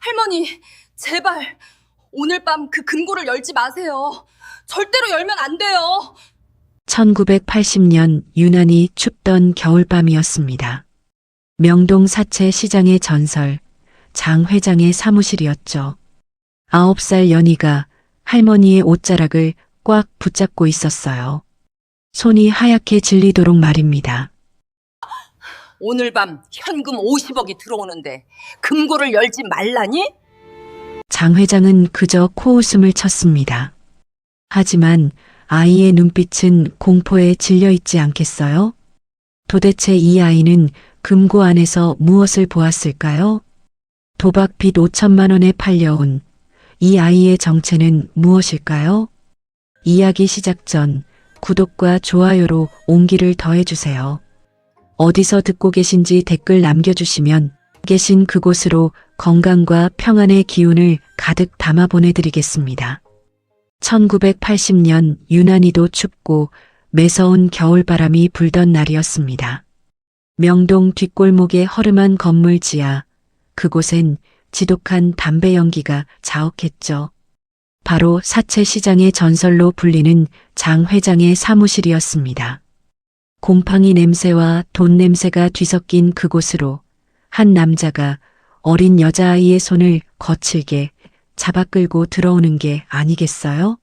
할머니, 제발 오늘 밤 그 금고를 열지 마세요. 절대로 열면 안 돼요. 1980년 유난히 춥던 겨울밤이었습니다. 명동 사채 시장의 전설, 장 회장의 사무실이었죠. 9살 연희가 할머니의 옷자락을 꽉 붙잡고 있었어요. 손이 하얗게 질리도록 말입니다. 오늘 밤 현금 50억이 들어오는데 금고를 열지 말라니? 장 회장은 그저 코웃음을 쳤습니다. 하지만 아이의 눈빛은 공포에 질려 있지 않겠어요? 도대체 이 아이는 금고 안에서 무엇을 보았을까요? 도박 빚 5천만 원에 팔려온 이 아이의 정체는 무엇일까요? 이야기 시작 전 구독과 좋아요로 온기를 더해주세요. 어디서 듣고 계신지 댓글 남겨주시면 계신 그곳으로 건강과 평안의 기운을 가득 담아 보내드리겠습니다. 1980년 유난히도 춥고 매서운 겨울바람이 불던 날이었습니다. 명동 뒷골목의 허름한 건물 지하, 그곳엔 지독한 담배 연기가 자욱했죠. 바로 사채시장의 전설로 불리는 장 회장의 사무실이었습니다. 곰팡이 냄새와 돈 냄새가 뒤섞인 그곳으로 한 남자가 어린 여자아이의 손을 거칠게 잡아 끌고 들어오는 게 아니겠어요?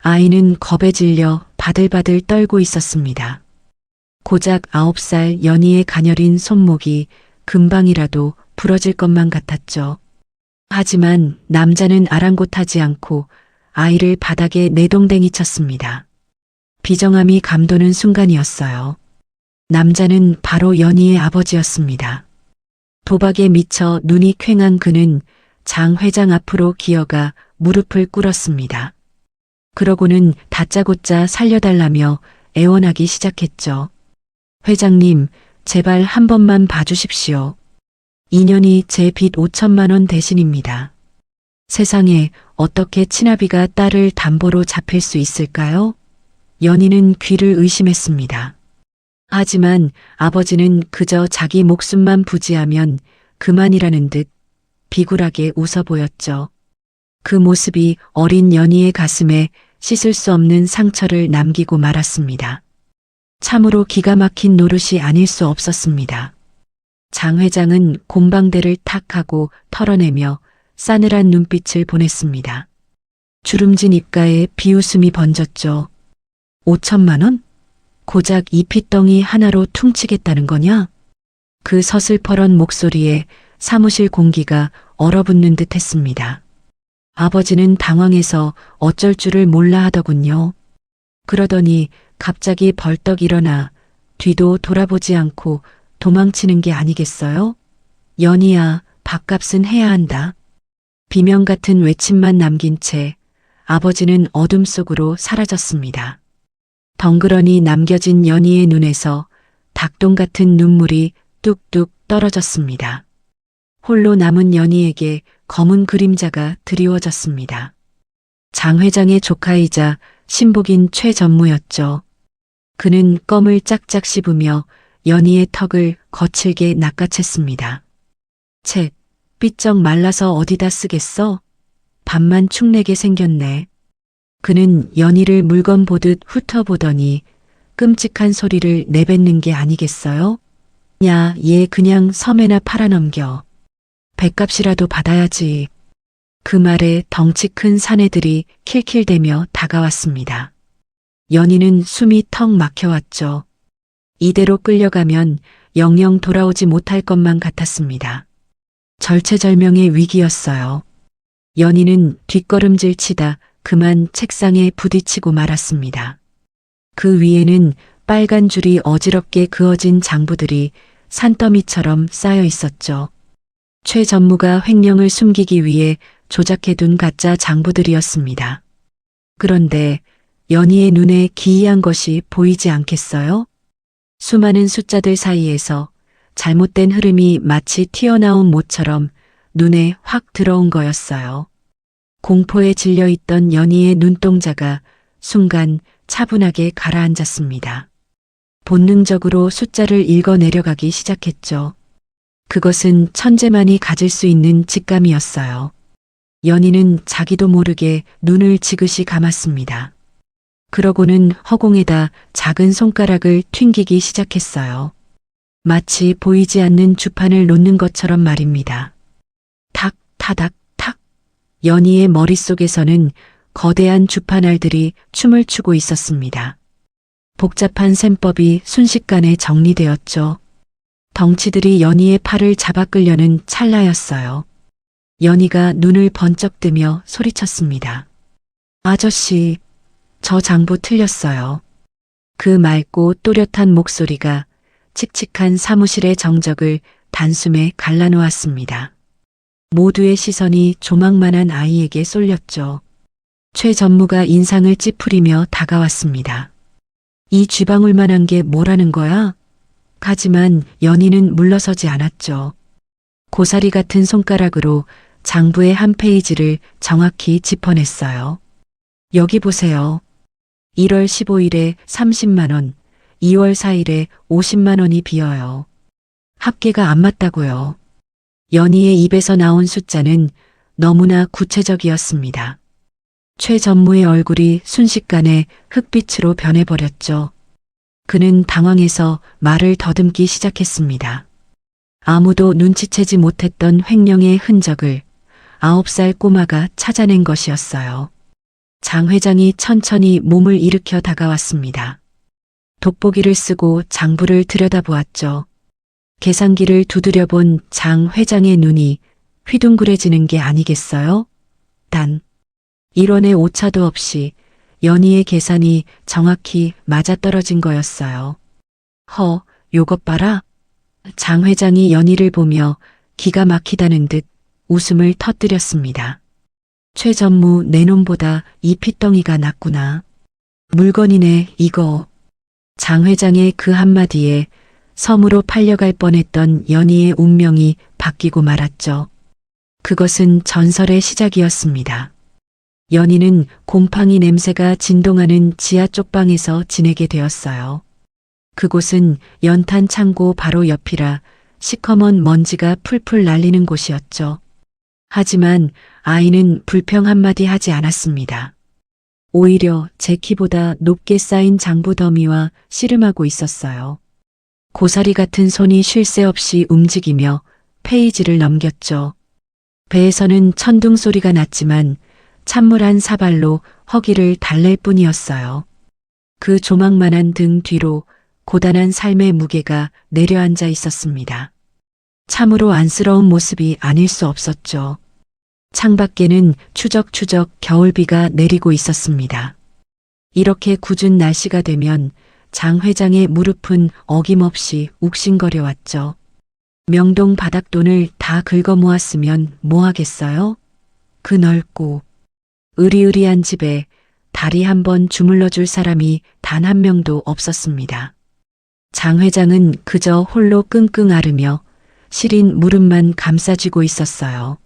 아이는 겁에 질려 바들바들 떨고 있었습니다. 고작 9살 연희의 가녀린 손목이 금방이라도 부러질 것만 같았죠. 하지만 남자는 아랑곳하지 않고 아이를 바닥에 내동댕이 쳤습니다. 비정함이 감도는 순간이었어요. 남자는 바로 연희의 아버지였습니다. 도박에 미쳐 눈이 퀭한 그는 장 회장 앞으로 기어가 무릎을 꿇었습니다. 그러고는 다짜고짜 살려달라며 애원하기 시작했죠. 회장님, 제발 한 번만 봐주십시오. 2년이 제 빚 5천만 원 대신입니다. 세상에 어떻게 친아비가 딸을 담보로 잡힐 수 있을까요? 연희는 귀를 의심했습니다. 하지만 아버지는 그저 자기 목숨만 부지하면 그만이라는 듯 비굴하게 웃어 보였죠. 그 모습이 어린 연희의 가슴에 씻을 수 없는 상처를 남기고 말았습니다. 참으로 기가 막힌 노릇이 아닐 수 없었습니다. 장 회장은 곰방대를 탁 하고 털어내며 싸늘한 눈빛을 보냈습니다. 주름진 입가에 비웃음이 번졌죠. 5천만 원? 고작 이 핏덩이 하나로 퉁치겠다는 거냐? 그 서슬퍼런 목소리에 사무실 공기가 얼어붙는 듯 했습니다. 아버지는 당황해서 어쩔 줄을 몰라 하더군요. 그러더니 갑자기 벌떡 일어나 뒤도 돌아보지 않고 도망치는 게 아니겠어요? 연희야, 밥값은 해야 한다. 비명 같은 외침만 남긴 채 아버지는 어둠 속으로 사라졌습니다. 덩그러니 남겨진 연희의 눈에서 닭똥 같은 눈물이 뚝뚝 떨어졌습니다. 홀로 남은 연희에게 검은 그림자가 드리워졌습니다. 장 회장의 조카이자 신복인 최 전무였죠. 그는 껌을 짝짝 씹으며 연희의 턱을 거칠게 낚아챘습니다. 채, 삐쩍 말라서 어디다 쓰겠어? 밥만 축내게 생겼네. 그는 연희를 물건 보듯 훑어보더니 끔찍한 소리를 내뱉는 게 아니겠어요? 야, 얘 그냥 섬에나 팔아넘겨. 배값이라도 받아야지. 그 말에 덩치 큰 사내들이 킬킬대며 다가왔습니다. 연희는 숨이 턱 막혀왔죠. 이대로 끌려가면 영영 돌아오지 못할 것만 같았습니다. 절체절명의 위기였어요. 연희는 뒷걸음질 치다 그만 책상에 부딪히고 말았습니다. 그 위에는 빨간 줄이 어지럽게 그어진 장부들이 산더미처럼 쌓여 있었죠. 최 전무가 횡령을 숨기기 위해 조작해둔 가짜 장부들이었습니다. 그런데 연희의 눈에 기이한 것이 보이지 않겠어요? 수많은 숫자들 사이에서 잘못된 흐름이 마치 튀어나온 모처럼 눈에 확 들어온 거였어요. 공포에 질려있던 연희의 눈동자가 순간 차분하게 가라앉았습니다. 본능적으로 숫자를 읽어 내려가기 시작했죠. 그것은 천재만이 가질 수 있는 직감이었어요. 연희는 자기도 모르게 눈을 지그시 감았습니다. 그러고는 허공에다 작은 손가락을 튕기기 시작했어요. 마치 보이지 않는 주판을 놓는 것처럼 말입니다. 탁, 타닥, 탁. 연희의 머릿속에서는 거대한 주판알들이 춤을 추고 있었습니다. 복잡한 셈법이 순식간에 정리되었죠. 덩치들이 연희의 팔을 잡아 끌려는 찰나였어요. 연희가 눈을 번쩍 뜨며 소리쳤습니다. 아저씨, 저 장부 틀렸어요. 그 맑고 또렷한 목소리가 칙칙한 사무실의 정적을 단숨에 갈라놓았습니다. 모두의 시선이 조망만한 아이에게 쏠렸죠. 최 전무가 인상을 찌푸리며 다가왔습니다. 이 쥐방울만한 게 뭐라는 거야? 하지만 연희는 물러서지 않았죠. 고사리 같은 손가락으로 장부의 한 페이지를 정확히 짚어냈어요. 여기 보세요. 1월 15일에 30만 원, 2월 4일에 50만 원이 비어요. 합계가 안 맞다고요. 연희의 입에서 나온 숫자는 너무나 구체적이었습니다. 최 전무의 얼굴이 순식간에 흑빛으로 변해버렸죠. 그는 당황해서 말을 더듬기 시작했습니다. 아무도 눈치채지 못했던 횡령의 흔적을 9살 꼬마가 찾아낸 것이었어요. 장 회장이 천천히 몸을 일으켜 다가왔습니다. 돋보기를 쓰고 장부를 들여다보았죠. 계산기를 두드려본 장 회장의 눈이 휘둥그레지는 게 아니겠어요? 단 1원의 오차도 없이 연희의 계산이 정확히 맞아떨어진 거였어요. 요것 봐라. 장 회장이 연희를 보며 기가 막히다는 듯 웃음을 터뜨렸습니다. 최 전무 내 놈보다 이 핏덩이가 낫구나. 물건이네 이거. 장 회장의 그 한마디에 섬으로 팔려갈 뻔했던 연희의 운명이 바뀌고 말았죠. 그것은 전설의 시작이었습니다. 연희는 곰팡이 냄새가 진동하는 지하 쪽방에서 지내게 되었어요. 그곳은 연탄 창고 바로 옆이라 시커먼 먼지가 풀풀 날리는 곳이었죠. 하지만 아이는 불평 한마디 하지 않았습니다. 오히려 제 키보다 높게 쌓인 장부 더미와 씨름하고 있었어요. 고사리 같은 손이 쉴 새 없이 움직이며 페이지를 넘겼죠. 배에서는 천둥 소리가 났지만 찬물 한 사발로 허기를 달랠 뿐이었어요. 그 조망만한 등 뒤로 고단한 삶의 무게가 내려앉아 있었습니다. 참으로 안쓰러운 모습이 아닐 수 없었죠. 창밖에는 추적추적 겨울비가 내리고 있었습니다. 이렇게 궂은 날씨가 되면 장 회장의 무릎은 어김없이 욱신거려 왔죠. 명동 바닥돈을 다 긁어 모았으면 뭐 하겠어요? 그 넓고 으리으리한 집에 다리 한번 주물러 줄 사람이 단 한 명도 없었습니다. 장 회장은 그저 홀로 끙끙 앓으며 시린 무릎만 감싸쥐고 있었어요.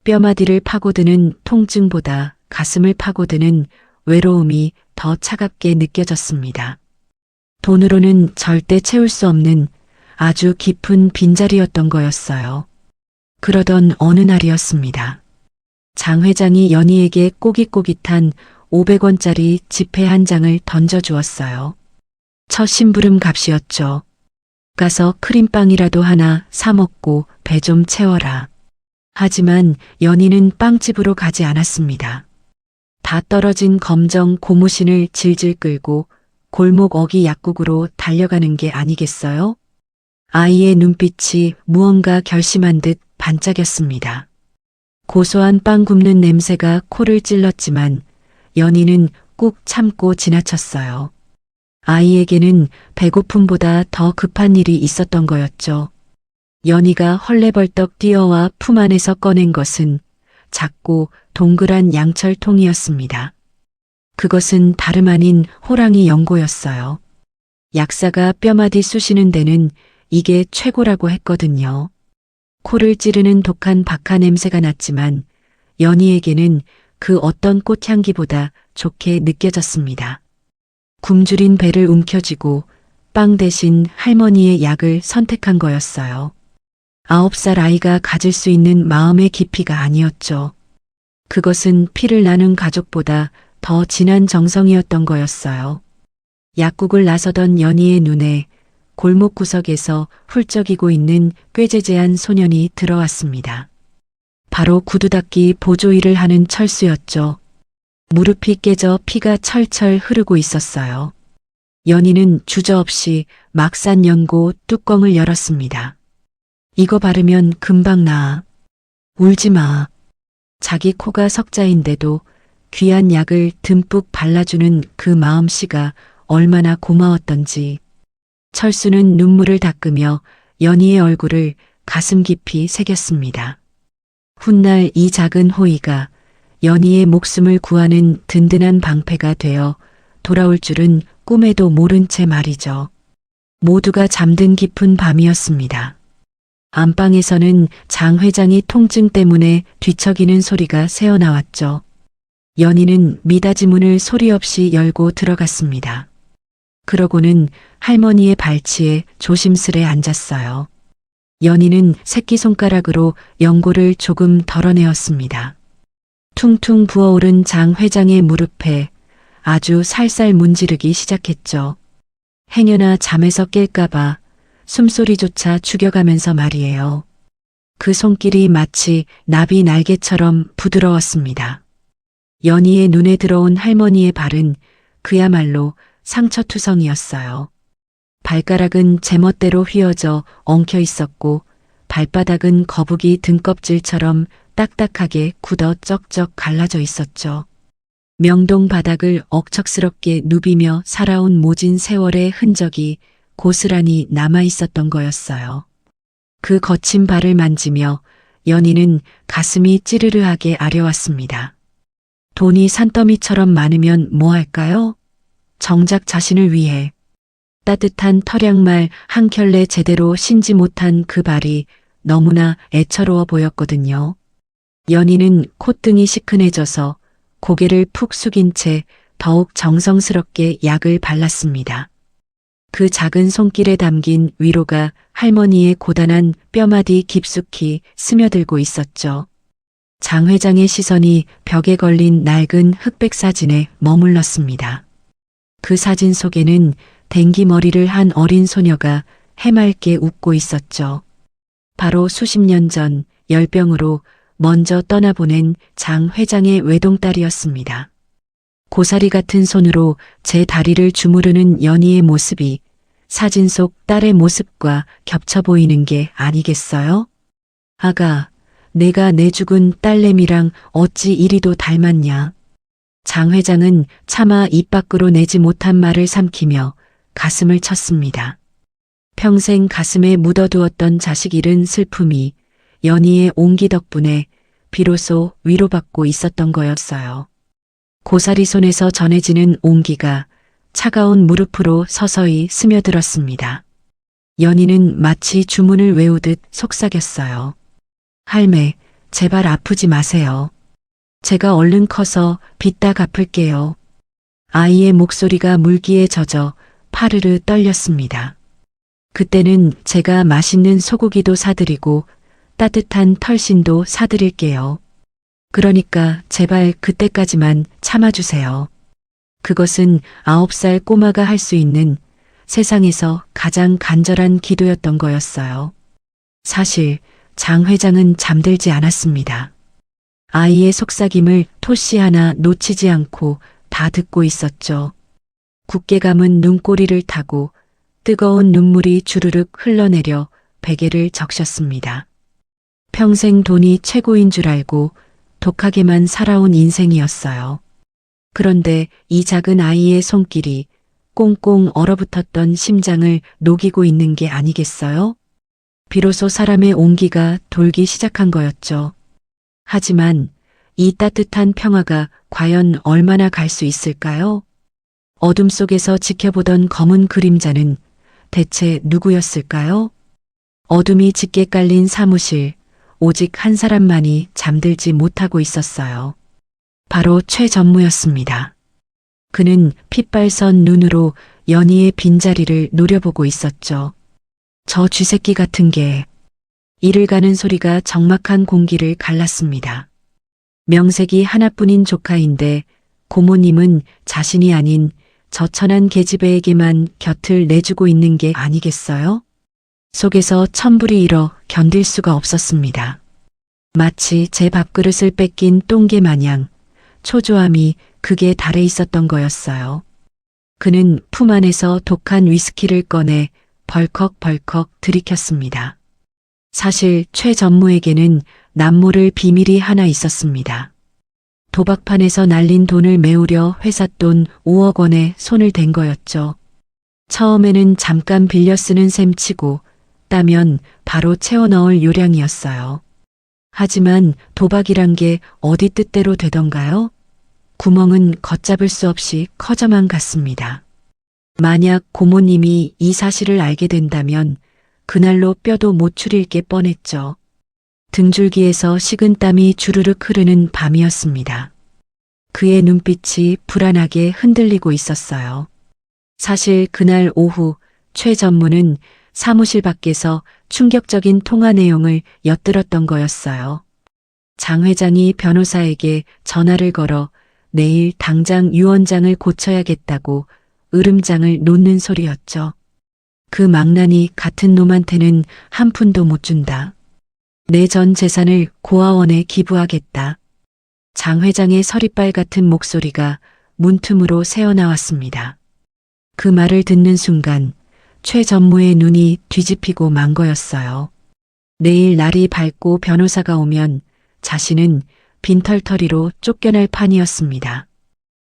뼈마디를 파고드는 통증보다 가슴을 파고드는 외로움이 더 차갑게 느껴졌습니다. 돈으로는 절대 채울 수 없는 아주 깊은 빈자리였던 거였어요. 그러던 어느 날이었습니다. 장 회장이 연희에게 꼬깃꼬깃한 500원짜리 지폐 한 장을 던져주었어요. 첫 심부름 값이었죠. 가서 크림빵이라도 하나 사 먹고 배 좀 채워라. 하지만 연희는 빵집으로 가지 않았습니다. 다 떨어진 검정 고무신을 질질 끌고 골목 어기 약국으로 달려가는 게 아니겠어요? 아이의 눈빛이 무언가 결심한 듯 반짝였습니다. 고소한 빵 굽는 냄새가 코를 찔렀지만 연희는 꾹 참고 지나쳤어요. 아이에게는 배고픔보다 더 급한 일이 있었던 거였죠. 연희가 헐레벌떡 뛰어와 품 안에서 꺼낸 것은 작고 동그란 양철통이었습니다. 그것은 다름 아닌 호랑이 연고였어요. 약사가 뼈마디 쑤시는 데는 이게 최고라고 했거든요. 코를 찌르는 독한 박하 냄새가 났지만 연희에게는 그 어떤 꽃향기보다 좋게 느껴졌습니다. 굶주린 배를 움켜쥐고 빵 대신 할머니의 약을 선택한 거였어요. 9살 아이가 가질 수 있는 마음의 깊이가 아니었죠. 그것은 피를 나눈 가족보다 더 진한 정성이었던 거였어요. 약국을 나서던 연희의 눈에 골목 구석에서 훌쩍이고 있는 꾀재재한 소년이 들어왔습니다. 바로 구두 닦기 보조 일을 하는 철수였죠. 무릎이 깨져 피가 철철 흐르고 있었어요. 연희는 주저없이 막 산 연고 뚜껑을 열었습니다. 이거 바르면 금방 나아. 울지 마. 자기 코가 석자인데도 귀한 약을 듬뿍 발라주는 그 마음씨가 얼마나 고마웠던지. 철수는 눈물을 닦으며 연희의 얼굴을 가슴 깊이 새겼습니다. 훗날 이 작은 호의가 연희의 목숨을 구하는 든든한 방패가 되어 돌아올 줄은 꿈에도 모른 채 말이죠. 모두가 잠든 깊은 밤이었습니다. 안방에서는 장 회장이 통증 때문에 뒤척이는 소리가 새어나왔죠. 연희는 미닫이 문을 소리 없이 열고 들어갔습니다. 그러고는 할머니의 발치에 조심스레 앉았어요. 연희는 새끼손가락으로 연고를 조금 덜어내었습니다. 퉁퉁 부어오른 장 회장의 무릎에 아주 살살 문지르기 시작했죠. 행여나 잠에서 깰까봐 숨소리조차 죽여가면서 말이에요. 그 손길이 마치 나비 날개처럼 부드러웠습니다. 연희의 눈에 들어온 할머니의 발은 그야말로 상처투성이었어요. 발가락은 제멋대로 휘어져 엉켜 있었고 발바닥은 거북이 등껍질처럼 딱딱하게 굳어 쩍쩍 갈라져 있었죠. 명동 바닥을 억척스럽게 누비며 살아온 모진 세월의 흔적이 고스란히 남아 있었던 거였어요. 그 거친 발을 만지며 연희는 가슴이 찌르르하게 아려왔습니다. 돈이 산더미처럼 많으면 뭐 할까요? 정작 자신을 위해. 따뜻한 털양말 한 켤레 제대로 신지 못한 그 발이 너무나 애처로워 보였거든요. 연희는 콧등이 시큰해져서 고개를 푹 숙인 채 더욱 정성스럽게 약을 발랐습니다. 그 작은 손길에 담긴 위로가 할머니의 고단한 뼈마디 깊숙이 스며들고 있었죠. 장 회장의 시선이 벽에 걸린 낡은 흑백 사진에 머물렀습니다. 그 사진 속에는 댕기 머리를 한 어린 소녀가 해맑게 웃고 있었죠. 바로 수십 년 전 열병으로 먼저 떠나보낸 장 회장의 외동딸이었습니다. 고사리 같은 손으로 제 다리를 주무르는 연희의 모습이 사진 속 딸의 모습과 겹쳐 보이는 게 아니겠어요? 아가, 내가 내 죽은 딸내미랑 어찌 이리도 닮았냐. 장 회장은 차마 입 밖으로 내지 못한 말을 삼키며 가슴을 쳤습니다. 평생 가슴에 묻어두었던 자식 잃은 슬픔이 연희의 온기 덕분에 비로소 위로받고 있었던 거였어요. 고사리 손에서 전해지는 온기가 차가운 무릎으로 서서히 스며들었습니다. 연희는 마치 주문을 외우듯 속삭였어요. 할매, 제발 아프지 마세요. 제가 얼른 커서 빚 다 갚을게요. 아이의 목소리가 물기에 젖어 파르르 떨렸습니다. 그때는 제가 맛있는 소고기도 사드리고 따뜻한 털신도 사드릴게요. 그러니까 제발 그때까지만 참아주세요. 그것은 9살 꼬마가 할 수 있는 세상에서 가장 간절한 기도였던 거였어요. 사실 장 회장은 잠들지 않았습니다. 아이의 속삭임을 토시 하나 놓치지 않고 다 듣고 있었죠. 굳게 감은 눈꼬리를 타고 뜨거운 눈물이 주르륵 흘러내려 베개를 적셨습니다. 평생 돈이 최고인 줄 알고 독하게만 살아온 인생이었어요. 그런데 이 작은 아이의 손길이 꽁꽁 얼어붙었던 심장을 녹이고 있는 게 아니겠어요? 비로소 사람의 온기가 돌기 시작한 거였죠. 하지만 이 따뜻한 평화가 과연 얼마나 갈 수 있을까요? 어둠 속에서 지켜보던 검은 그림자는 대체 누구였을까요? 어둠이 짙게 깔린 사무실, 오직 한 사람만이 잠들지 못하고 있었어요. 바로 최전무였습니다. 그는 핏발선 눈으로 연희의 빈자리를 노려보고 있었죠. 저 쥐새끼 같은 게 이를 가는 소리가 적막한 공기를 갈랐습니다. 명색이 하나뿐인 조카인데 고모님은 자신이 아닌 저 천한 계집애에게만 곁을 내주고 있는 게 아니겠어요? 속에서 천불이 일어 견딜 수가 없었습니다. 마치 제 밥그릇을 뺏긴 똥개 마냥 초조함이 극에 달해 있었던 거였어요. 그는 품 안에서 독한 위스키를 꺼내 벌컥벌컥 들이켰습니다. 사실 최 전무에게는 남모를 비밀이 하나 있었습니다. 도박판에서 날린 돈을 메우려 회사 돈 5억 원에 손을 댄 거였죠. 처음에는 잠깐 빌려 쓰는 셈치고 따면 바로 채워 넣을 요량이었어요. 하지만 도박이란 게 어디 뜻대로 되던가요? 구멍은 걷잡을 수 없이 커져만 갔습니다. 만약 고모님이 이 사실을 알게 된다면 그날로 뼈도 못 추릴 게 뻔했죠. 등줄기에서 식은땀이 주르륵 흐르는 밤이었습니다. 그의 눈빛이 불안하게 흔들리고 있었어요. 사실 그날 오후 최 전무는 사무실 밖에서 충격적인 통화 내용을 엿들었던 거였어요. 장 회장이 변호사에게 전화를 걸어 내일 당장 유언장을 고쳐야겠다고 으름장을 놓는 소리였죠. 그 망나니 같은 놈한테는 한 푼도 못 준다. 내 전 재산을 고아원에 기부하겠다. 장 회장의 서리빨 같은 목소리가 문틈으로 새어나왔습니다. 그 말을 듣는 순간 최 전무의 눈이 뒤집히고 만 거였어요. 내일 날이 밝고 변호사가 오면 자신은 빈털터리로 쫓겨날 판이었습니다.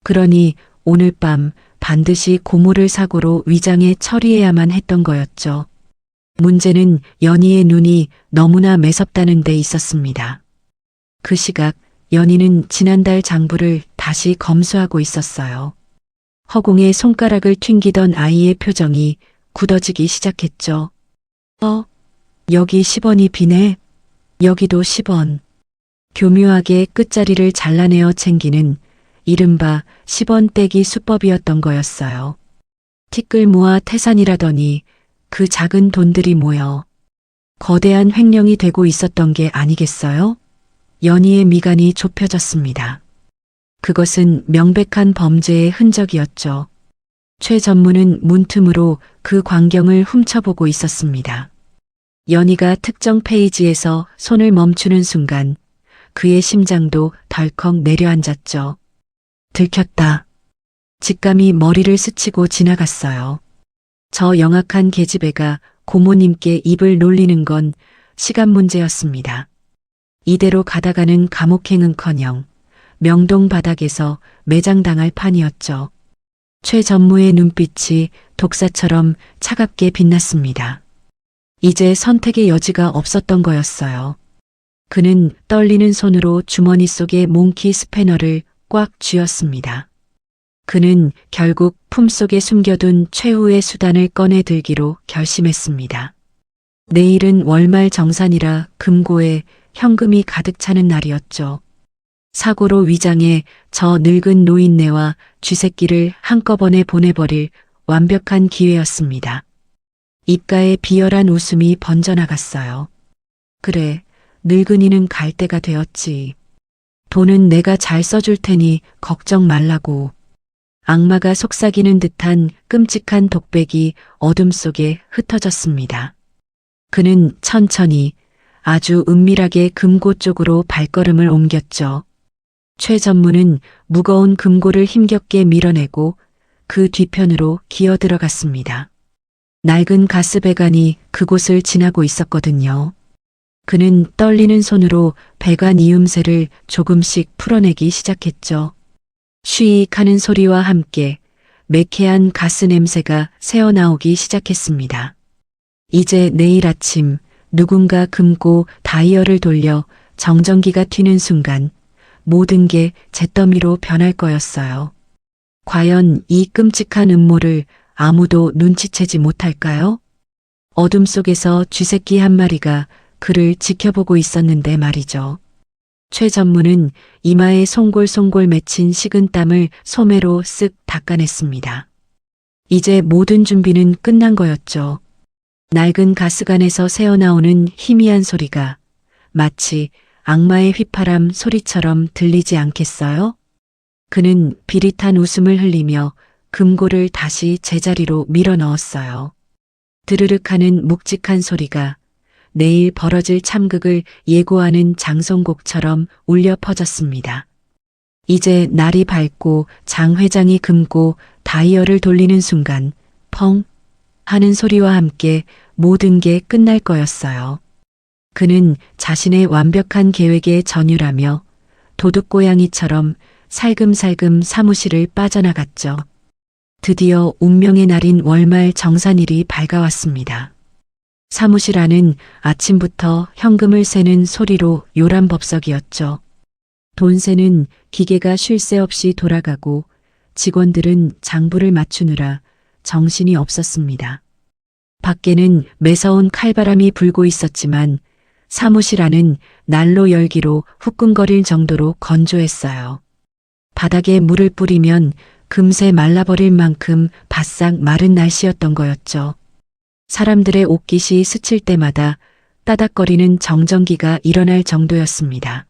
그러니 오늘 밤 반드시 고모를 사고로 위장해 처리해야만 했던 거였죠. 문제는 연희의 눈이 너무나 매섭다는 데 있었습니다. 그 시각 연희는 지난달 장부를 다시 검수하고 있었어요. 허공에 손가락을 튕기던 아이의 표정이 굳어지기 시작했죠. 여기 10원이 비네. 여기도 10원. 교묘하게 끝자리를 잘라내어 챙기는 이른바 10원 떼기 수법이었던 거였어요. 티끌 모아 태산이라더니 그 작은 돈들이 모여 거대한 횡령이 되고 있었던 게 아니겠어요? 연희의 미간이 좁혀졌습니다. 그것은 명백한 범죄의 흔적이었죠. 최 전무는 문틈으로 그 광경을 훔쳐보고 있었습니다. 연희가 특정 페이지에서 손을 멈추는 순간 그의 심장도 덜컥 내려앉았죠. 들켰다. 직감이 머리를 스치고 지나갔어요. 저 영악한 계집애가 고모님께 입을 놀리는 건 시간 문제였습니다. 이대로 가다가는 감옥행은커녕 명동 바닥에서 매장당할 판이었죠. 최 전무의 눈빛이 독사처럼 차갑게 빛났습니다. 이제 선택의 여지가 없었던 거였어요. 그는 떨리는 손으로 주머니 속의 몽키 스패너를 꽉 쥐었습니다. 그는 결국 품속에 숨겨둔 최후의 수단을 꺼내 들기로 결심했습니다. 내일은 월말 정산이라 금고에 현금이 가득 차는 날이었죠. 사고로 위장해 저 늙은 노인네와 쥐새끼를 한꺼번에 보내버릴 완벽한 기회였습니다. 입가에 비열한 웃음이 번져나갔어요. 그래, 늙은이는 갈 때가 되었지. 돈은 내가 잘 써줄 테니 걱정 말라고. 악마가 속삭이는 듯한 끔찍한 독백이 어둠 속에 흩어졌습니다. 그는 천천히 아주 은밀하게 금고 쪽으로 발걸음을 옮겼죠. 최 전무는 무거운 금고를 힘겹게 밀어내고 그 뒤편으로 기어 들어갔습니다. 낡은 가스배관이 그곳을 지나고 있었거든요. 그는 떨리는 손으로 배관 이음새를 조금씩 풀어내기 시작했죠. 쉬익 하는 소리와 함께 매캐한 가스 냄새가 새어나오기 시작했습니다. 이제 내일 아침 누군가 금고 다이얼을 돌려 정전기가 튀는 순간 모든 게 잿더미로 변할 거였어요. 과연 이 끔찍한 음모를 아무도 눈치채지 못할까요? 어둠 속에서 쥐새끼 한 마리가 그를 지켜보고 있었는데 말이죠. 최 전무는 이마에 송골송골 맺힌 식은땀을 소매로 쓱 닦아냈습니다. 이제 모든 준비는 끝난 거였죠. 낡은 가스관에서 새어나오는 희미한 소리가 마치 악마의 휘파람 소리처럼 들리지 않겠어요? 그는 비릿한 웃음을 흘리며 금고를 다시 제자리로 밀어 넣었어요. 드르륵 하는 묵직한 소리가 내일 벌어질 참극을 예고하는 장송곡처럼 울려 퍼졌습니다. 이제 날이 밝고 장 회장이 금고 다이얼을 돌리는 순간 펑 하는 소리와 함께 모든 게 끝날 거였어요. 그는 자신의 완벽한 계획에 전율하며 도둑고양이처럼 살금살금 사무실을 빠져나갔죠. 드디어 운명의 날인 월말 정산일이 밝아왔습니다. 사무실 안은 아침부터 현금을 세는 소리로 요란법석이었죠. 돈세는 기계가 쉴 새 없이 돌아가고 직원들은 장부를 맞추느라 정신이 없었습니다. 밖에는 매서운 칼바람이 불고 있었지만 사무실 안은 난로 열기로 후끈거릴 정도로 건조했어요. 바닥에 물을 뿌리면 금세 말라버릴 만큼 바싹 마른 날씨였던 거였죠. 사람들의 옷깃이 스칠 때마다 따닥거리는 정전기가 일어날 정도였습니다.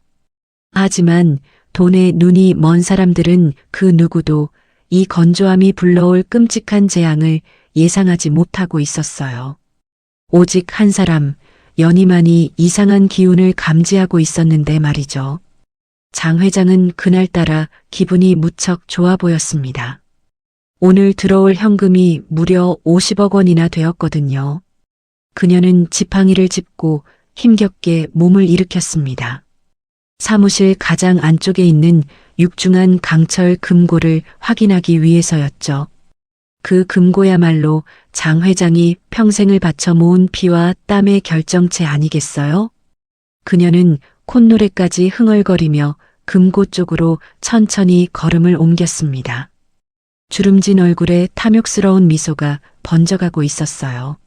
하지만 돈에 눈이 먼 사람들은 그 누구도 이 건조함이 불러올 끔찍한 재앙을 예상하지 못하고 있었어요. 오직 한 사람, 연희만이 이상한 기운을 감지하고 있었는데 말이죠. 장 회장은 그날따라 기분이 무척 좋아 보였습니다. 오늘 들어올 현금이 무려 50억 원이나 되었거든요. 그녀는 지팡이를 짚고 힘겹게 몸을 일으켰습니다. 사무실 가장 안쪽에 있는 육중한 강철 금고를 확인하기 위해서였죠. 그 금고야말로 장 회장이 평생을 바쳐 모은 피와 땀의 결정체 아니겠어요? 그녀는 콧노래까지 흥얼거리며 금고 쪽으로 천천히 걸음을 옮겼습니다. 주름진 얼굴에 탐욕스러운 미소가 번져가고 있었어요.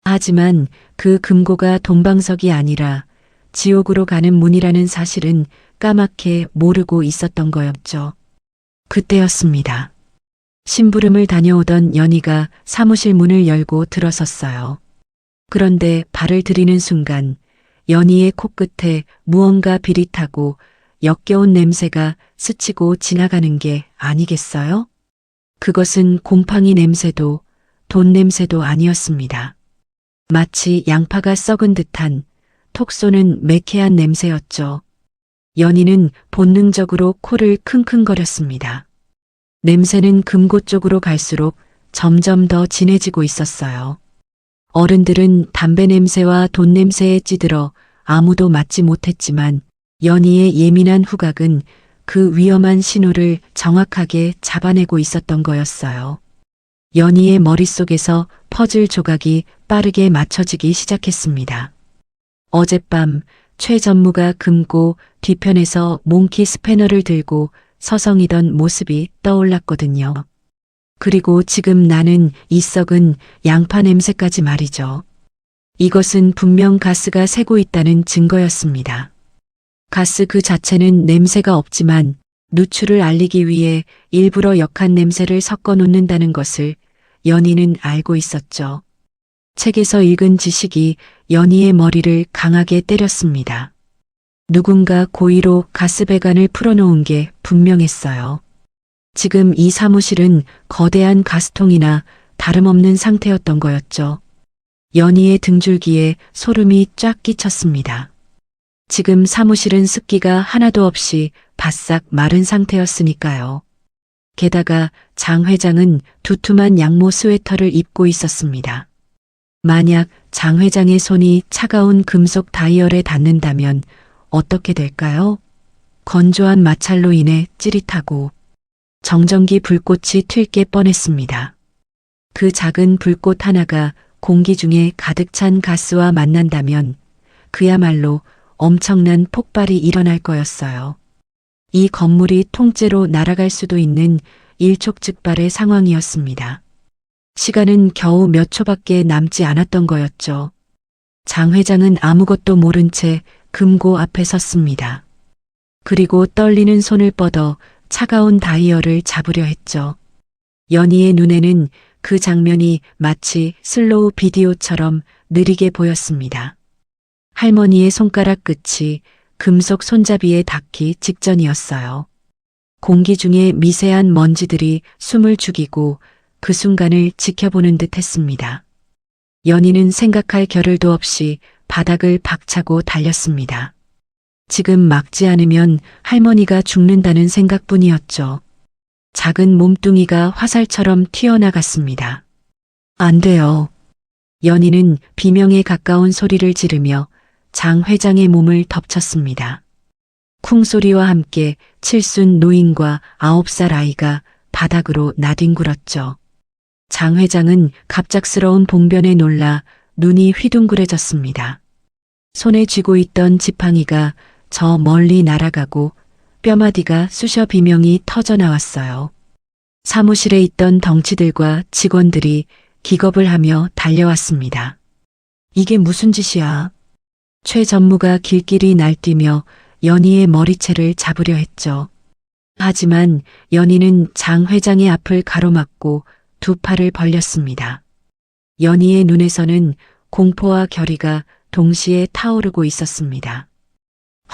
하지만 그 금고가 돈방석이 아니라 지옥으로 가는 문이라는 사실은 까맣게 모르고 있었던 거였죠. 그때였습니다. 심부름을 다녀오던 연희가 사무실 문을 열고 들어섰어요. 그런데 발을 들이는 순간 연희의 코끝에 무언가 비릿하고 역겨운 냄새가 스치고 지나가는 게 아니겠어요? 그것은 곰팡이 냄새도 돈 냄새도 아니었습니다. 마치 양파가 썩은 듯한 톡 쏘는 매캐한 냄새였죠. 연희는 본능적으로 코를 킁킁거렸습니다. 냄새는 금고 쪽으로 갈수록 점점 더 진해지고 있었어요. 어른들은 담배 냄새와 돈 냄새에 찌들어 아무도 맡지 못했지만 연희의 예민한 후각은 그 위험한 신호를 정확하게 잡아내고 있었던 거였어요. 연희의 머릿속에서 퍼즐 조각이 빠르게 맞춰지기 시작했습니다. 어젯밤 최 전무가 금고 뒤편에서 몽키 스패너를 들고 서성이던 모습이 떠올랐거든요. 그리고 지금 나는 이 썩은 양파 냄새까지 말이죠. 이것은 분명 가스가 새고 있다는 증거였습니다. 가스 그 자체는 냄새가 없지만 누출을 알리기 위해 일부러 역한 냄새를 섞어 놓는다는 것을 연희는 알고 있었죠. 책에서 읽은 지식이 연희의 머리를 강하게 때렸습니다. 누군가 고의로 가스 배관을 풀어놓은 게 분명했어요. 지금 이 사무실은 거대한 가스통이나 다름없는 상태였던 거였죠. 연희의 등줄기에 소름이 쫙 끼쳤습니다. 지금 사무실은 습기가 하나도 없이 바싹 마른 상태였으니까요. 게다가 장 회장은 두툼한 양모 스웨터를 입고 있었습니다. 만약 장 회장의 손이 차가운 금속 다이얼에 닿는다면 어떻게 될까요? 건조한 마찰로 인해 찌릿하고 정전기 불꽃이 튈게 뻔했습니다. 그 작은 불꽃 하나가 공기 중에 가득 찬 가스와 만난다면 그야말로 엄청난 폭발이 일어날 거였어요. 이 건물이 통째로 날아갈 수도 있는 일촉즉발의 상황이었습니다. 시간은 겨우 몇 초밖에 남지 않았던 거였죠. 장 회장은 아무것도 모른 채 금고 앞에 섰습니다. 그리고 떨리는 손을 뻗어 차가운 다이얼을 잡으려 했죠. 연희의 눈에는 그 장면이 마치 슬로우 비디오처럼 느리게 보였습니다. 할머니의 손가락 끝이 금속 손잡이에 닿기 직전이었어요. 공기 중에 미세한 먼지들이 숨을 죽이고 그 순간을 지켜보는 듯 했습니다. 연희는 생각할 겨를도 없이 바닥을 박차고 달렸습니다. 지금 막지 않으면 할머니가 죽는다는 생각뿐이었죠. 작은 몸뚱이가 화살처럼 튀어나갔습니다. 안 돼요. 연희는 비명에 가까운 소리를 지르며 장 회장의 몸을 덮쳤습니다. 쿵 소리와 함께 칠순 노인과 9살 아이가 바닥으로 나뒹굴었죠. 장 회장은 갑작스러운 봉변에 놀라 눈이 휘둥그레졌습니다. 손에 쥐고 있던 지팡이가 저 멀리 날아가고 뼈마디가 쑤셔 비명이 터져 나왔어요. 사무실에 있던 덩치들과 직원들이 기겁을 하며 달려왔습니다. 이게 무슨 짓이야? 최 전무가 길길이 날뛰며 연희의 머리채를 잡으려 했죠. 하지만 연희는 장 회장의 앞을 가로막고 두 팔을 벌렸습니다. 연희의 눈에서는 공포와 결의가 동시에 타오르고 있었습니다.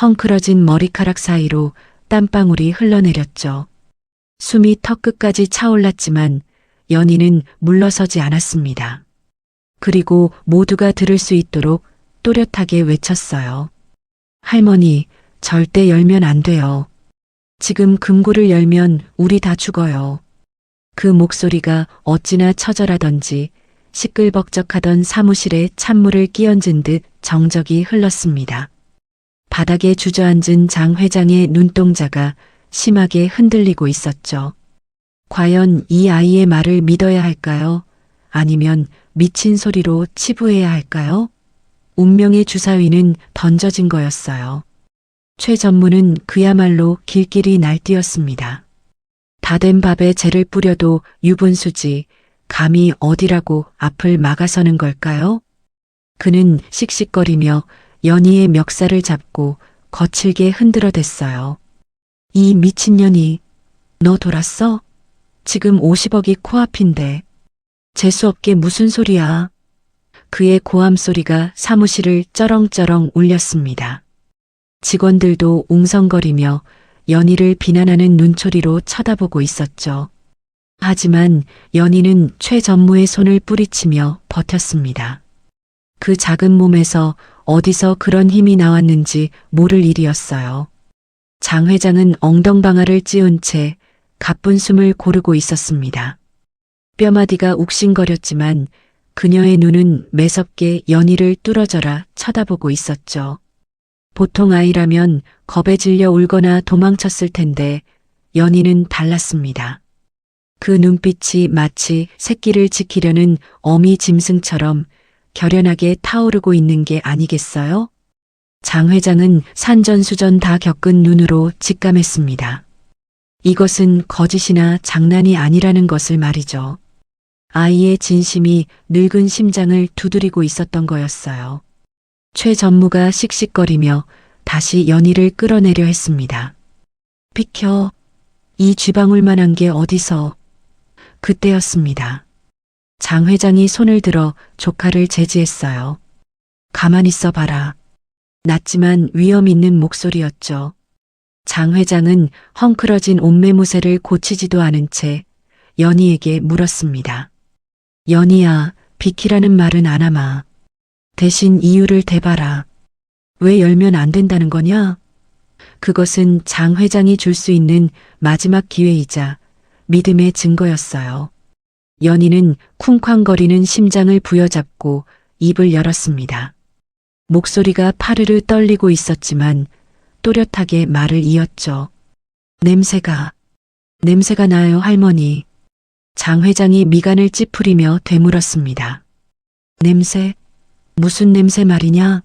헝클어진 머리카락 사이로 땀방울이 흘러내렸죠. 숨이 턱끝까지 차올랐지만 연희는 물러서지 않았습니다. 그리고 모두가 들을 수 있도록 또렷하게 외쳤어요. 할머니, 절대 열면 안 돼요. 지금 금고를 열면 우리 다 죽어요. 그 목소리가 어찌나 처절하던지 시끌벅적하던 사무실에 찬물을 끼얹은 듯 정적이 흘렀습니다. 바닥에 주저앉은 장 회장의 눈동자가 심하게 흔들리고 있었죠. 과연 이 아이의 말을 믿어야 할까요? 아니면 미친 소리로 치부해야 할까요? 운명의 주사위는 던져진 거였어요. 최 전무는 그야말로 길길이 날뛰었습니다. 다 된 밥에 재를 뿌려도 유분수지 감히 어디라고 앞을 막아서는 걸까요? 그는 씩씩거리며 연희의 멱살을 잡고 거칠게 흔들어댔어요. 이 미친년이, 너 돌았어? 지금 50억이 코앞인데. 재수없게 무슨 소리야? 그의 고함 소리가 사무실을 쩌렁쩌렁 울렸습니다. 직원들도 웅성거리며 연희를 비난하는 눈초리로 쳐다보고 있었죠. 하지만 연희는 최 전무의 손을 뿌리치며 버텼습니다. 그 작은 몸에서 어디서 그런 힘이 나왔는지 모를 일이었어요. 장 회장은 엉덩방아를 찌운 채 가쁜 숨을 고르고 있었습니다. 뼈마디가 욱신거렸지만 그녀의 눈은 매섭게 연희를 뚫어져라 쳐다보고 있었죠. 보통 아이라면 겁에 질려 울거나 도망쳤을 텐데 연희는 달랐습니다. 그 눈빛이 마치 새끼를 지키려는 어미 짐승처럼 결연하게 타오르고 있는 게 아니겠어요? 장 회장은 산전수전 다 겪은 눈으로 직감했습니다. 이것은 거짓이나 장난이 아니라는 것을 말이죠. 아이의 진심이 늙은 심장을 두드리고 있었던 거였어요. 최 전무가 씩씩거리며 다시 연희를 끌어내려 했습니다. 비켜. 이 쥐방울만한 게 어디서. 그때였습니다. 장 회장이 손을 들어 조카를 제지했어요. 가만히 있어 봐라. 낮지만 위험 있는 목소리였죠. 장 회장은 헝클어진 옷매무새를 고치지도 않은 채 연희에게 물었습니다. 연희야, 비키라는 말은 안 하마. 대신 이유를 대봐라. 왜 열면 안 된다는 거냐? 그것은 장 회장이 줄 수 있는 마지막 기회이자 믿음의 증거였어요. 연희는 쿵쾅거리는 심장을 부여잡고 입을 열었습니다. 목소리가 파르르 떨리고 있었지만 또렷하게 말을 이었죠. 냄새가 나요, 할머니. 장 회장이 미간을 찌푸리며 되물었습니다. 냄새? 무슨 냄새 말이냐?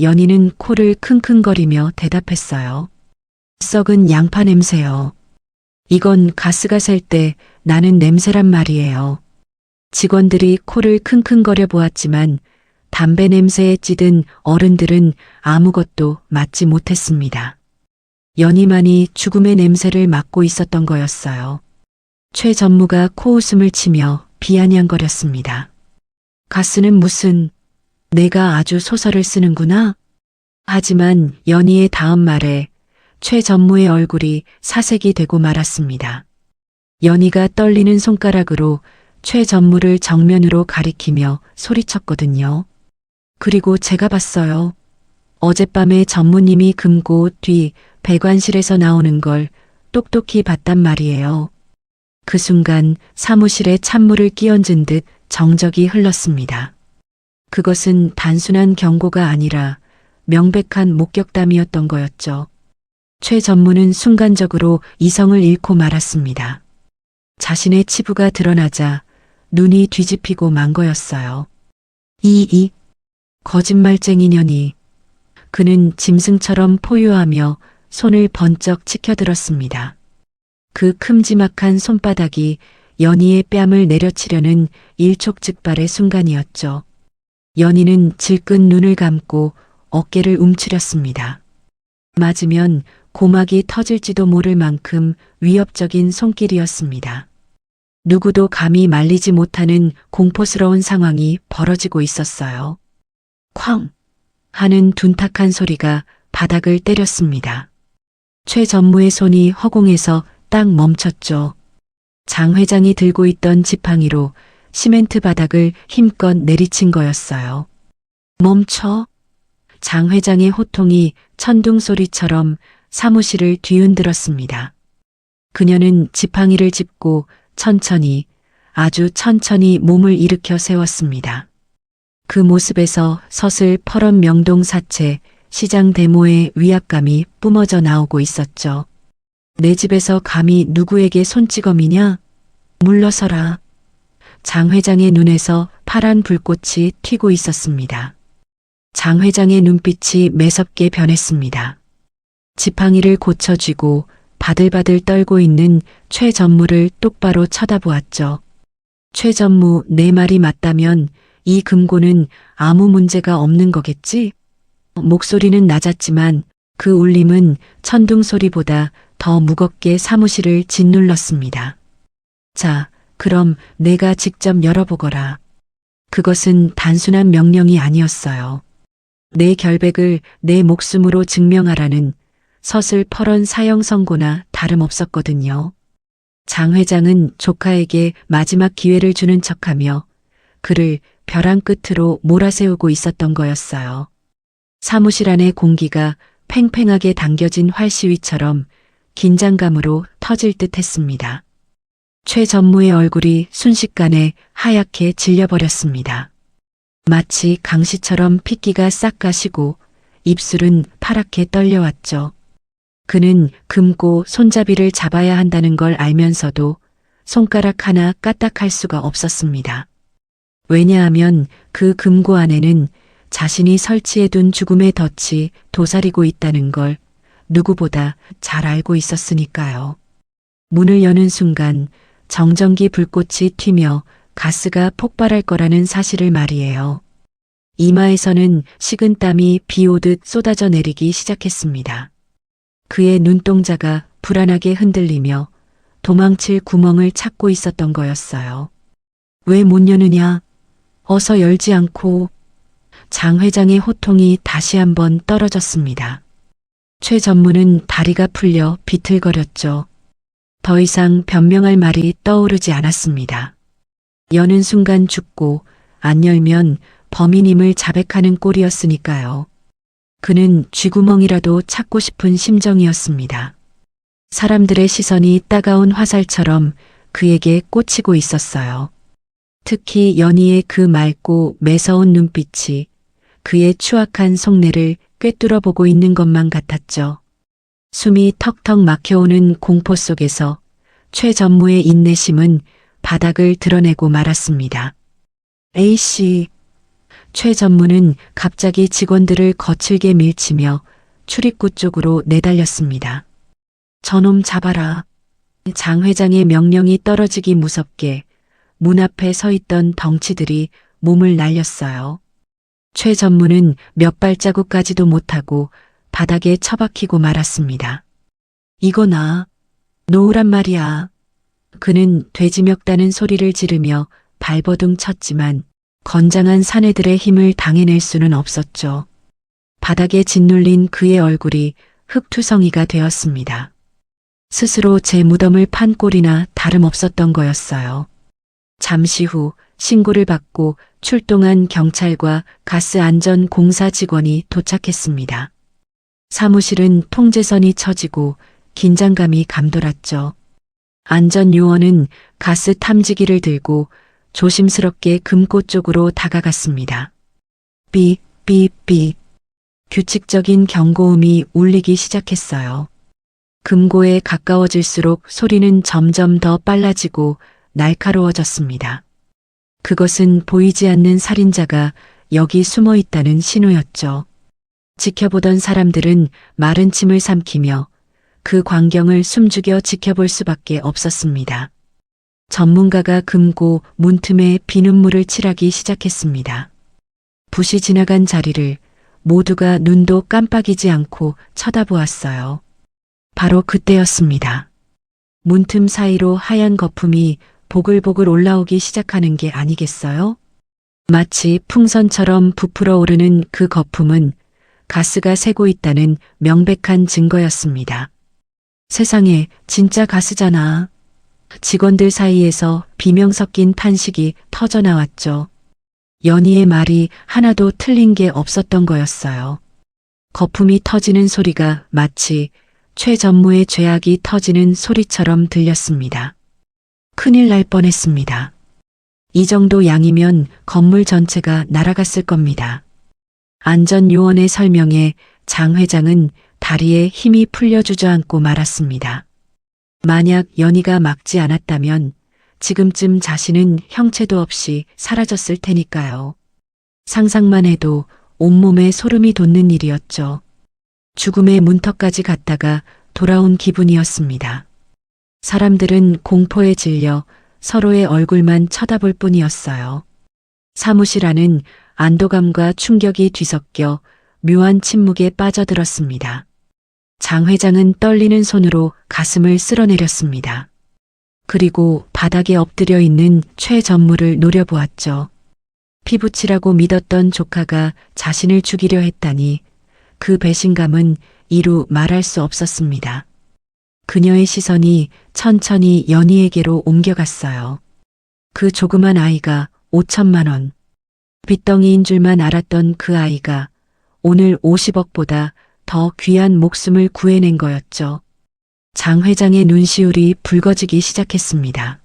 연희는 코를 킁킁거리며 대답했어요. 썩은 양파 냄새요. 이건 가스가 셀 때 나는 냄새란 말이에요. 직원들이 코를 킁킁거려 보았지만 담배 냄새에 찌든 어른들은 아무것도 맡지 못했습니다. 연희만이 죽음의 냄새를 맡고 있었던 거였어요. 최 전무가 코웃음을 치며 비아냥거렸습니다. 가스는 무슨, 내가 아주 소설을 쓰는구나? 하지만 연희의 다음 말에 최 전무의 얼굴이 사색이 되고 말았습니다. 연희가 떨리는 손가락으로 최 전무를 정면으로 가리키며 소리쳤거든요. 그리고 제가 봤어요. 어젯밤에 전무님이 금고 뒤 배관실에서 나오는 걸 똑똑히 봤단 말이에요. 그 순간 사무실에 찬물을 끼얹은 듯 정적이 흘렀습니다. 그것은 단순한 경고가 아니라 명백한 목격담이었던 거였죠. 최 전무는 순간적으로 이성을 잃고 말았습니다. 자신의 치부가 드러나자 눈이 뒤집히고 만 거였어요. 거짓말쟁이 년이. 그는 짐승처럼 포효하며 손을 번쩍 치켜들었습니다. 그 큼지막한 손바닥이 연희의 뺨을 내려치려는 일촉즉발의 순간이었죠. 연희는 질끈 눈을 감고 어깨를 움츠렸습니다. 맞으면 고막이 터질지도 모를 만큼 위협적인 손길이었습니다. 누구도 감히 말리지 못하는 공포스러운 상황이 벌어지고 있었어요. 쾅! 하는 둔탁한 소리가 바닥을 때렸습니다. 최 전무의 손이 허공에서 딱 멈췄죠. 장 회장이 들고 있던 지팡이로 시멘트 바닥을 힘껏 내리친 거였어요. 멈춰! 장 회장의 호통이 천둥 소리처럼 사무실을 뒤흔들었습니다. 그녀는 지팡이를 짚고 천천히, 아주 천천히 몸을 일으켜 세웠습니다. 그 모습에서 서슬 퍼런 명동 사채, 시장 데모의 위압감이 뿜어져 나오고 있었죠. 내 집에서 감히 누구에게 손찌검이냐? 물러서라. 장 회장의 눈에서 파란 불꽃이 튀고 있었습니다. 장 회장의 눈빛이 매섭게 변했습니다. 지팡이를 고쳐쥐고 바들바들 떨고 있는 최 전무를 똑바로 쳐다보았죠. 최 전무, 내 말이 맞다면 이 금고는 아무 문제가 없는 거겠지? 목소리는 낮았지만 그 울림은 천둥 소리보다 더 무겁게 사무실을 짓눌렀습니다. 자, 그럼 내가 직접 열어보거라. 그것은 단순한 명령이 아니었어요. 내 결백을 내 목숨으로 증명하라는 서슬 퍼런 사형 선고나 다름없었거든요. 장 회장은 조카에게 마지막 기회를 주는 척하며 그를 벼랑 끝으로 몰아세우고 있었던 거였어요. 사무실 안의 공기가 팽팽하게 당겨진 활시위처럼 긴장감으로 터질 듯 했습니다. 최 전무의 얼굴이 순식간에 하얗게 질려버렸습니다. 마치 강시처럼 핏기가 싹 가시고 입술은 파랗게 떨려왔죠. 그는 금고 손잡이를 잡아야 한다는 걸 알면서도 손가락 하나 까딱할 수가 없었습니다. 왜냐하면 그 금고 안에는 자신이 설치해둔 죽음의 덫이 도사리고 있다는 걸 누구보다 잘 알고 있었으니까요. 문을 여는 순간 정전기 불꽃이 튀며 가스가 폭발할 거라는 사실을 말이에요. 이마에서는 식은땀이 비 오듯 쏟아져 내리기 시작했습니다. 그의 눈동자가 불안하게 흔들리며 도망칠 구멍을 찾고 있었던 거였어요. 왜 못 여느냐? 어서 열지 않고. 장 회장의 호통이 다시 한번 떨어졌습니다. 최 전무는 다리가 풀려 비틀거렸죠. 더 이상 변명할 말이 떠오르지 않았습니다. 여는 순간 죽고 안 열면 범인임을 자백하는 꼴이었으니까요. 그는 쥐구멍이라도 찾고 싶은 심정이었습니다. 사람들의 시선이 따가운 화살처럼 그에게 꽂히고 있었어요. 특히 연희의 그 맑고 매서운 눈빛이 그의 추악한 속내를 꿰뚫어 보고 있는 것만 같았죠. 숨이 턱턱 막혀오는 공포 속에서 최 전무의 인내심은 바닥을 드러내고 말았습니다. A씨. 최 전무는 갑자기 직원들을 거칠게 밀치며 출입구 쪽으로 내달렸습니다. 저놈 잡아라. 장 회장의 명령이 떨어지기 무섭게 문 앞에 서 있던 덩치들이 몸을 날렸어요. 최 전무는 몇 발자국까지도 못하고 바닥에 처박히고 말았습니다. 이거 놓으란 말이야. 그는 돼지 멱다는 소리를 지르며 발버둥 쳤지만 건장한 사내들의 힘을 당해낼 수는 없었죠. 바닥에 짓눌린 그의 얼굴이 흙투성이가 되었습니다. 스스로 제 무덤을 판 꼴이나 다름없었던 거였어요. 잠시 후 신고를 받고 출동한 경찰과 가스안전공사 직원이 도착했습니다. 사무실은 통제선이 쳐지고 긴장감이 감돌았죠. 안전요원은 가스 탐지기를 들고 조심스럽게 금고 쪽으로 다가갔습니다. 삐, 삐, 삐. 규칙적인 경고음이 울리기 시작했어요. 금고에 가까워질수록 소리는 점점 더 빨라지고 날카로워졌습니다. 그것은 보이지 않는 살인자가 여기 숨어 있다는 신호였죠. 지켜보던 사람들은 마른 침을 삼키며 그 광경을 숨죽여 지켜볼 수밖에 없었습니다. 전문가가 금고 문틈에 비눗물을 칠하기 시작했습니다. 붓이 지나간 자리를 모두가 눈도 깜빡이지 않고 쳐다보았어요. 바로 그때였습니다. 문틈 사이로 하얀 거품이 보글보글 올라오기 시작하는 게 아니겠어요? 마치 풍선처럼 부풀어 오르는 그 거품은 가스가 새고 있다는 명백한 증거였습니다. 세상에, 진짜 가스잖아. 직원들 사이에서 비명 섞인 탄식이 터져나왔죠. 연희의 말이 하나도 틀린 게 없었던 거였어요. 거품이 터지는 소리가 마치 최 전무의 죄악이 터지는 소리처럼 들렸습니다. 큰일 날 뻔했습니다. 이 정도 양이면 건물 전체가 날아갔을 겁니다. 안전요원의 설명에 장 회장은 다리에 힘이 풀려 주저앉고 말았습니다. 만약 연희가 막지 않았다면 지금쯤 자신은 형체도 없이 사라졌을 테니까요. 상상만 해도 온몸에 소름이 돋는 일이었죠. 죽음의 문턱까지 갔다가 돌아온 기분이었습니다. 사람들은 공포에 질려 서로의 얼굴만 쳐다볼 뿐이었어요. 사무실 안은 안도감과 충격이 뒤섞여 묘한 침묵에 빠져들었습니다. 장 회장은 떨리는 손으로 가슴을 쓸어내렸습니다. 그리고 바닥에 엎드려 있는 최 전무를 노려보았죠. 피부치라고 믿었던 조카가 자신을 죽이려 했다니 그 배신감은 이루 말할 수 없었습니다. 그녀의 시선이 천천히 연희에게로 옮겨갔어요. 그 조그만 아이가 5천만 원. 빚덩이인 줄만 알았던 그 아이가 오늘 50억보다 더 귀한 목숨을 구해낸 거였죠. 장 회장의 눈시울이 붉어지기 시작했습니다.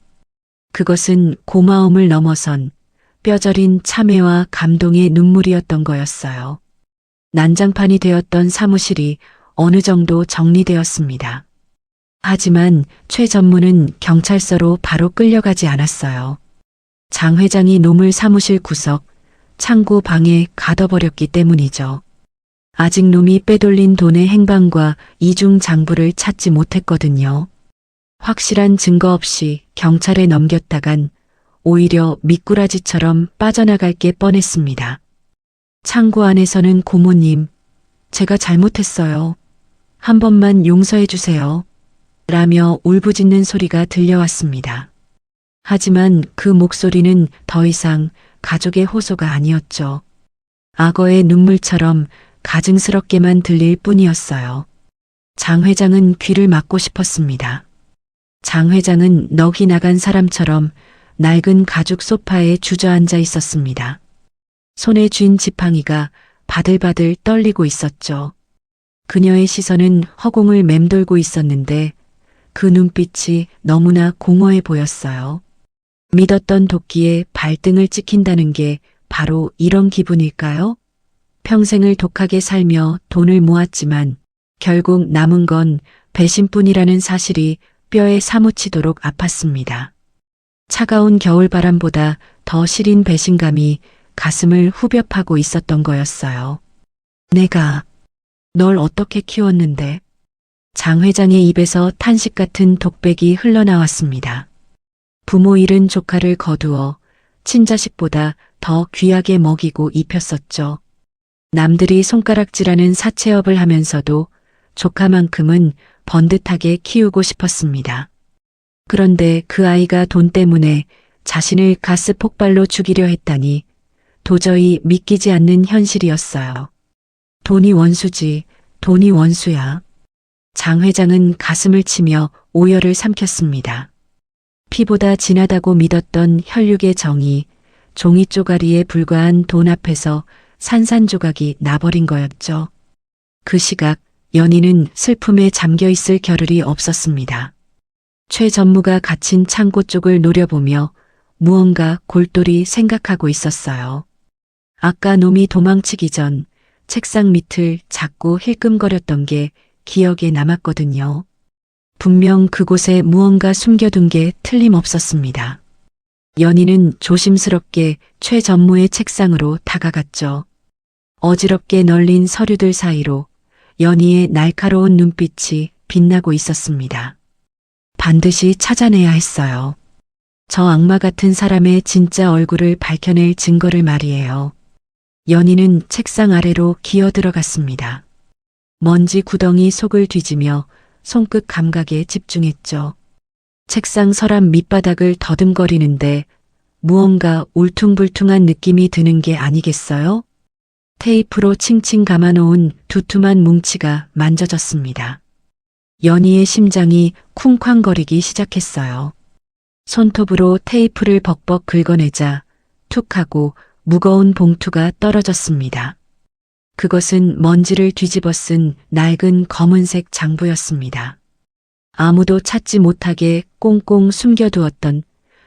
그것은 고마움을 넘어선 뼈저린 참회와 감동의 눈물이었던 거였어요. 난장판이 되었던 사무실이 어느 정도 정리되었습니다. 하지만 최 전무는 경찰서로 바로 끌려가지 않았어요. 장 회장이 노물 사무실 구석, 창고 방에 가둬버렸기 때문이죠. 아직 놈이 빼돌린 돈의 행방과 이중 장부를 찾지 못했거든요. 확실한 증거 없이 경찰에 넘겼다간 오히려 미꾸라지처럼 빠져나갈 게 뻔했습니다. 창고 안에서는 고모님, 제가 잘못했어요. 한 번만 용서해 주세요. 라며 울부짖는 소리가 들려왔습니다. 하지만 그 목소리는 더 이상 가족의 호소가 아니었죠. 악어의 눈물처럼 가증스럽게만 들릴 뿐이었어요. 장 회장은 귀를 막고 싶었습니다. 장 회장은 넋이 나간 사람처럼 낡은 가죽 소파에 주저앉아 있었습니다. 손에 쥔 지팡이가 바들바들 떨리고 있었죠. 그녀의 시선은 허공을 맴돌고 있었는데 그 눈빛이 너무나 공허해 보였어요. 믿었던 도끼에 발등을 찍힌다는 게 바로 이런 기분일까요? 평생을 독하게 살며 돈을 모았지만 결국 남은 건 배신뿐이라는 사실이 뼈에 사무치도록 아팠습니다. 차가운 겨울바람보다 더 시린 배신감이 가슴을 후벼 파고 있었던 거였어요. 내가 널 어떻게 키웠는데? 장 회장의 입에서 탄식 같은 독백이 흘러나왔습니다. 부모 잃은 조카를 거두어 친자식보다 더 귀하게 먹이고 입혔었죠. 남들이 손가락질하는 사채업을 하면서도 조카만큼은 번듯하게 키우고 싶었습니다. 그런데 그 아이가 돈 때문에 자신을 가스 폭발로 죽이려 했다니 도저히 믿기지 않는 현실이었어요. 돈이 원수지, 돈이 원수야. 장 회장은 가슴을 치며 오열을 삼켰습니다. 피보다 진하다고 믿었던 혈육의 정이 종이 쪼가리에 불과한 돈 앞에서 산산조각이 나버린 거였죠. 그 시각 연희는 슬픔에 잠겨 있을 겨를이 없었습니다. 최 전무가 갇힌 창고 쪽을 노려보며 무언가 골똘히 생각하고 있었어요. 아까 놈이 도망치기 전 책상 밑을 자꾸 힐끔거렸던 게 기억에 남았거든요. 분명 그곳에 무언가 숨겨둔 게 틀림없었습니다. 연희는 조심스럽게 최 전무의 책상으로 다가갔죠. 어지럽게 널린 서류들 사이로 연희의 날카로운 눈빛이 빛나고 있었습니다. 반드시 찾아내야 했어요. 저 악마 같은 사람의 진짜 얼굴을 밝혀낼 증거를 말이에요. 연희는 책상 아래로 기어 들어갔습니다. 먼지 구덩이 속을 뒤지며 손끝 감각에 집중했죠. 책상 서랍 밑바닥을 더듬거리는데 무언가 울퉁불퉁한 느낌이 드는 게 아니겠어요? 테이프로 칭칭 감아놓은 두툼한 뭉치가 만져졌습니다. 연희의 심장이 쿵쾅거리기 시작했어요. 손톱으로 테이프를 벅벅 긁어내자 툭 하고 무거운 봉투가 떨어졌습니다. 그것은 먼지를 뒤집어 쓴 낡은 검은색 장부였습니다. 아무도 찾지 못하게 꽁꽁 숨겨두었던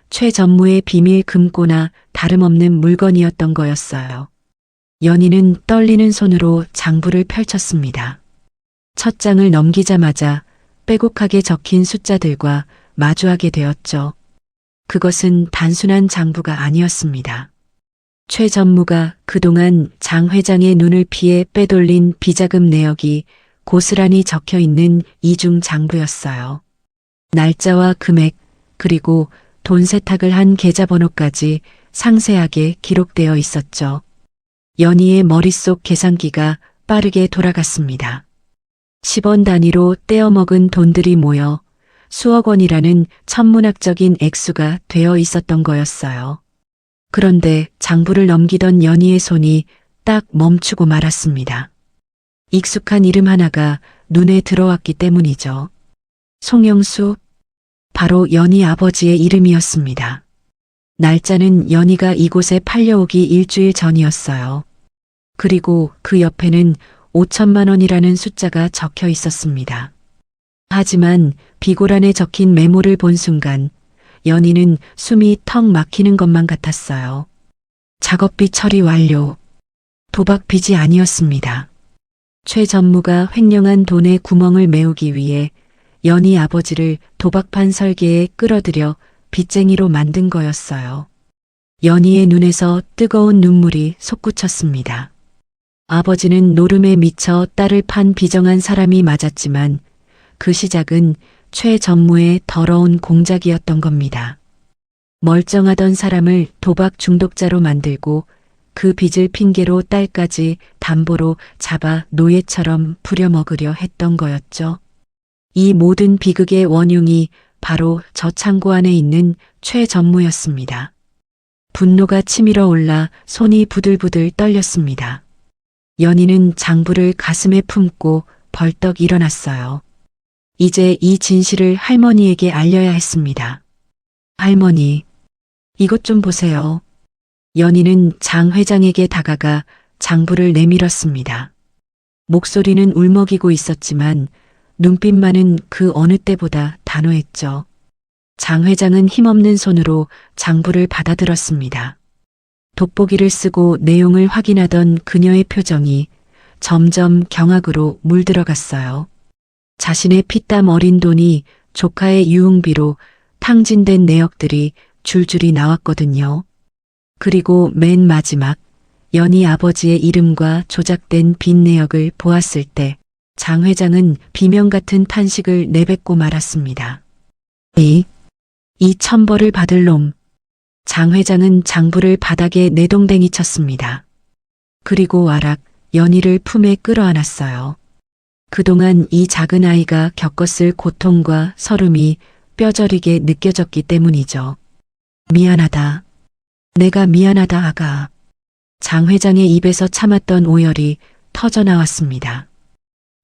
최 전무의 비밀 금고나 다름없는 물건이었던 거였어요. 연희는 떨리는 손으로 장부를 펼쳤습니다. 첫 장을 넘기자마자 빼곡하게 적힌 숫자들과 마주하게 되었죠. 그것은 단순한 장부가 아니었습니다. 최 전무가 그동안 장 회장의 눈을 피해 빼돌린 비자금 내역이 고스란히 적혀 있는 이중 장부였어요. 날짜와 금액, 그리고 돈 세탁을 한 계좌번호까지 상세하게 기록되어 있었죠. 연희의 머릿속 계산기가 빠르게 돌아갔습니다. 10원 단위로 떼어먹은 돈들이 모여 수억 원이라는 천문학적인 액수가 되어 있었던 거였어요. 그런데 장부를 넘기던 연희의 손이 딱 멈추고 말았습니다. 익숙한 이름 하나가 눈에 들어왔기 때문이죠. 송영수, 바로 연희 아버지의 이름이었습니다. 날짜는 연희가 이곳에 팔려오기 일주일 전이었어요. 그리고 그 옆에는 5천만 원이라는 숫자가 적혀 있었습니다. 하지만 비고란에 적힌 메모를 본 순간 연희는 숨이 턱 막히는 것만 같았어요. 작업비 처리 완료. 도박 빚이 아니었습니다. 최 전무가 횡령한 돈의 구멍을 메우기 위해 연희 아버지를 도박판 설계에 끌어들여 빚쟁이로 만든 거였어요. 연희의 눈에서 뜨거운 눈물이 솟구쳤습니다. 아버지는 노름에 미쳐 딸을 판 비정한 사람이 맞았지만 그 시작은 최 전무의 더러운 공작이었던 겁니다. 멀쩡하던 사람을 도박 중독자로 만들고 그 빚을 핑계로 딸까지 담보로 잡아 노예처럼 부려먹으려 했던 거였죠. 이 모든 비극의 원흉이 바로 저 창고 안에 있는 최 전무였습니다. 분노가 치밀어 올라 손이 부들부들 떨렸습니다. 연희는 장부를 가슴에 품고 벌떡 일어났어요. 이제 이 진실을 할머니에게 알려야 했습니다. 할머니, 이것 좀 보세요. 연희는 장 회장에게 다가가 장부를 내밀었습니다. 목소리는 울먹이고 있었지만 눈빛만은 그 어느 때보다 단호했죠. 장 회장은 힘없는 손으로 장부를 받아들었습니다. 돋보기를 쓰고 내용을 확인하던 그녀의 표정이 점점 경악으로 물들어갔어요. 자신의 피땀 어린 돈이 조카의 유흥비로 탕진된 내역들이 줄줄이 나왔거든요. 그리고 맨 마지막 연희 아버지의 이름과 조작된 빚 내역을 보았을 때 장 회장은 비명 같은 탄식을 내뱉고 말았습니다. 이 천벌을 받을 놈. 장 회장은 장부를 바닥에 내동댕이 쳤습니다. 그리고 와락 연희를 품에 끌어안았어요. 그동안 이 작은 아이가 겪었을 고통과 서름이 뼈저리게 느껴졌기 때문이죠. 미안하다. 내가 미안하다 아가. 장 회장의 입에서 참았던 오열이 터져나왔습니다.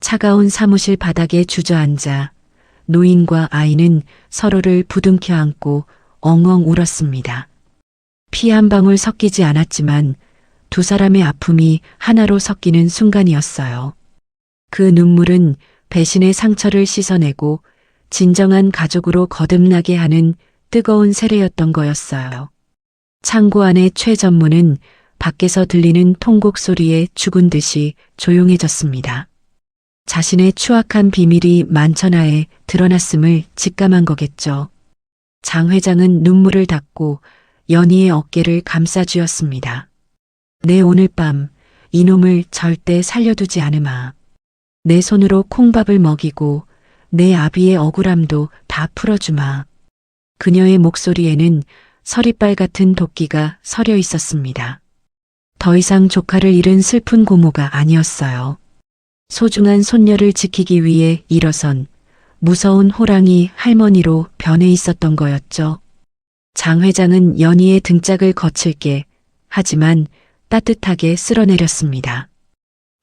차가운 사무실 바닥에 주저앉아 노인과 아이는 서로를 부둥켜 안고 엉엉 울었습니다. 피 한 방울 섞이지 않았지만 두 사람의 아픔이 하나로 섞이는 순간이었어요. 그 눈물은 배신의 상처를 씻어내고 진정한 가족으로 거듭나게 하는 뜨거운 세례였던 거였어요. 창고 안의 최 전무는 밖에서 들리는 통곡 소리에 죽은 듯이 조용해졌습니다. 자신의 추악한 비밀이 만천하에 드러났음을 직감한 거겠죠. 장 회장은 눈물을 닦고 연희의 어깨를 감싸쥐었습니다. 내 오늘 밤 이놈을 절대 살려두지 않으마. 내 손으로 콩밥을 먹이고 내 아비의 억울함도 다 풀어주마. 그녀의 목소리에는 서리빨 같은 도끼가 서려 있었습니다. 더 이상 조카를 잃은 슬픈 고모가 아니었어요. 소중한 손녀를 지키기 위해 일어선 무서운 호랑이 할머니로 변해 있었던 거였죠. 장 회장은 연희의 등짝을 거칠게 하지만 따뜻하게 쓸어내렸습니다.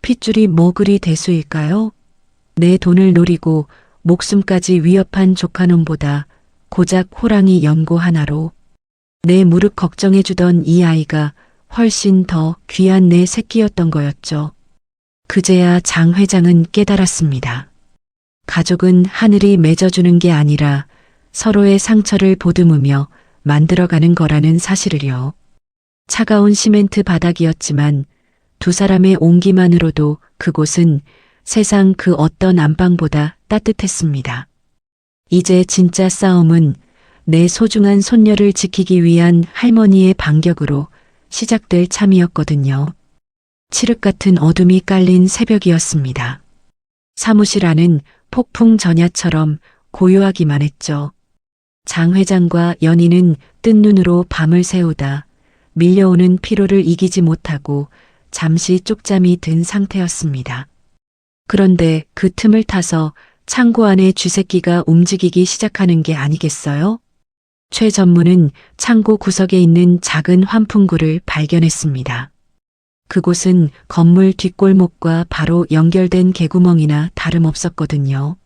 핏줄이 뭐 그리 대수일까요? 내 돈을 노리고 목숨까지 위협한 조카놈보다 고작 호랑이 연고 하나로 내 무릎 걱정해주던 이 아이가 훨씬 더 귀한 내 새끼였던 거였죠. 그제야 장 회장은 깨달았습니다. 가족은 하늘이 맺어주는 게 아니라 서로의 상처를 보듬으며 만들어가는 거라는 사실을요. 차가운 시멘트 바닥이었지만 두 사람의 온기만으로도 그곳은 세상 그 어떤 안방보다 따뜻했습니다. 이제 진짜 싸움은 내 소중한 손녀를 지키기 위한 할머니의 반격으로 시작될 참이었거든요. 칠흑 같은 어둠이 깔린 새벽이었습니다. 사무실 안은 폭풍 전야처럼 고요하기만 했죠. 장 회장과 연희는 뜬 눈으로 밤을 새우다 밀려오는 피로를 이기지 못하고 잠시 쪽잠이 든 상태였습니다. 그런데 그 틈을 타서 창고 안의 쥐새끼가 움직이기 시작하는 게 아니겠어요? 최 전무는 창고 구석에 있는 작은 환풍구를 발견했습니다. 그곳은 건물 뒷골목과 바로 연결된 개구멍이나 다름없었거든요.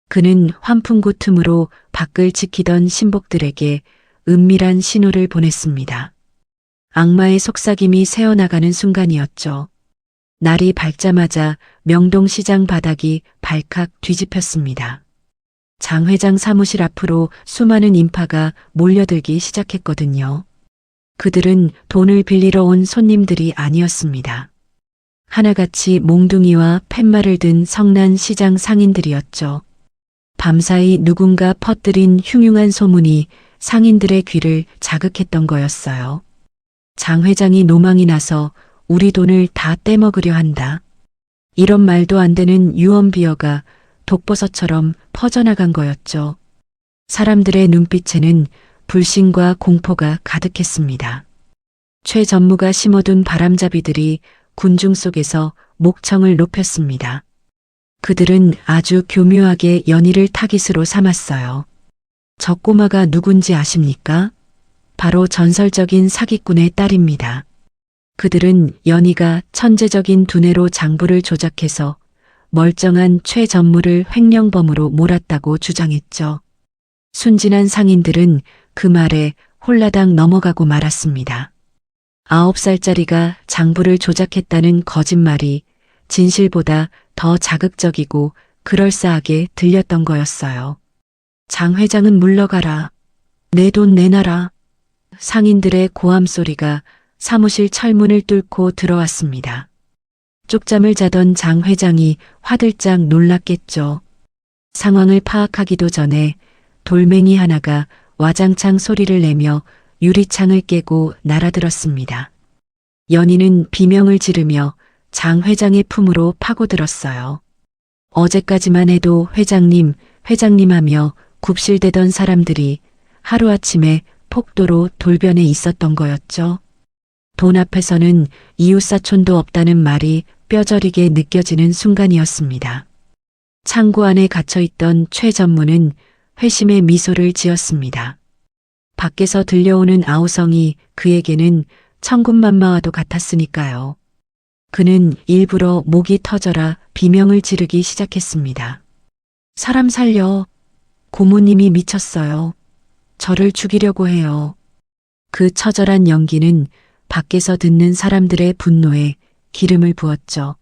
그는 환풍구 틈으로 밖을 지키던 신복들에게 은밀한 신호를 보냈습니다. 악마의 속삭임이 새어나가는 순간이었죠. 날이 밝자마자 명동시장 바닥이 발칵 뒤집혔습니다. 장 회장 사무실 앞으로 수많은 인파가 몰려들기 시작했거든요. 그들은 돈을 빌리러 온 손님들이 아니었습니다. 하나같이 몽둥이와 팻말을 든 성난 시장 상인들이었죠. 밤사이 누군가 퍼뜨린 흉흉한 소문이 상인들의 귀를 자극했던 거였어요. 장 회장이 노망이 나서 우리 돈을 다 떼먹으려 한다. 이런 말도 안 되는 유언비어가 독버섯처럼 퍼져나간 거였죠. 사람들의 눈빛에는 불신과 공포가 가득했습니다. 최 전무가 심어둔 바람잡이들이 군중 속에서 목청을 높였습니다. 그들은 아주 교묘하게 연희를 타깃으로 삼았어요. 저 꼬마가 누군지 아십니까? 바로 전설적인 사기꾼의 딸입니다. 그들은 연희가 천재적인 두뇌로 장부를 조작해서 멀쩡한 최 전무를 횡령범으로 몰았다고 주장했죠. 순진한 상인들은 그 말에 홀라당 넘어가고 말았습니다. 9살짜리가 장부를 조작했다는 거짓말이 진실보다 더 자극적이고 그럴싸하게 들렸던 거였어요. 장 회장은 물러가라. 내 돈 내놔라. 상인들의 고함 소리가 사무실 철문을 뚫고 들어왔습니다. 쪽잠을 자던 장 회장이 화들짝 놀랐겠죠. 상황을 파악하기도 전에 돌멩이 하나가 와장창 소리를 내며 유리창을 깨고 날아들었습니다. 연희는 비명을 지르며 장 회장의 품으로 파고들었어요. 어제까지만 해도 회장님, 회장님 하며 굽실대던 사람들이 하루아침에 폭도로 돌변해 있었던 거였죠. 돈 앞에서는 이웃사촌도 없다는 말이 뼈저리게 느껴지는 순간이었습니다. 창고 안에 갇혀있던 최 전무는 회심의 미소를 지었습니다. 밖에서 들려오는 아우성이 그에게는 천군만마와도 같았으니까요. 그는 일부러 목이 터져라 비명을 지르기 시작했습니다. 사람 살려. 고모님이 미쳤어요. 저를 죽이려고 해요. 그 처절한 연기는 밖에서 듣는 사람들의 분노에 기름을 부었죠.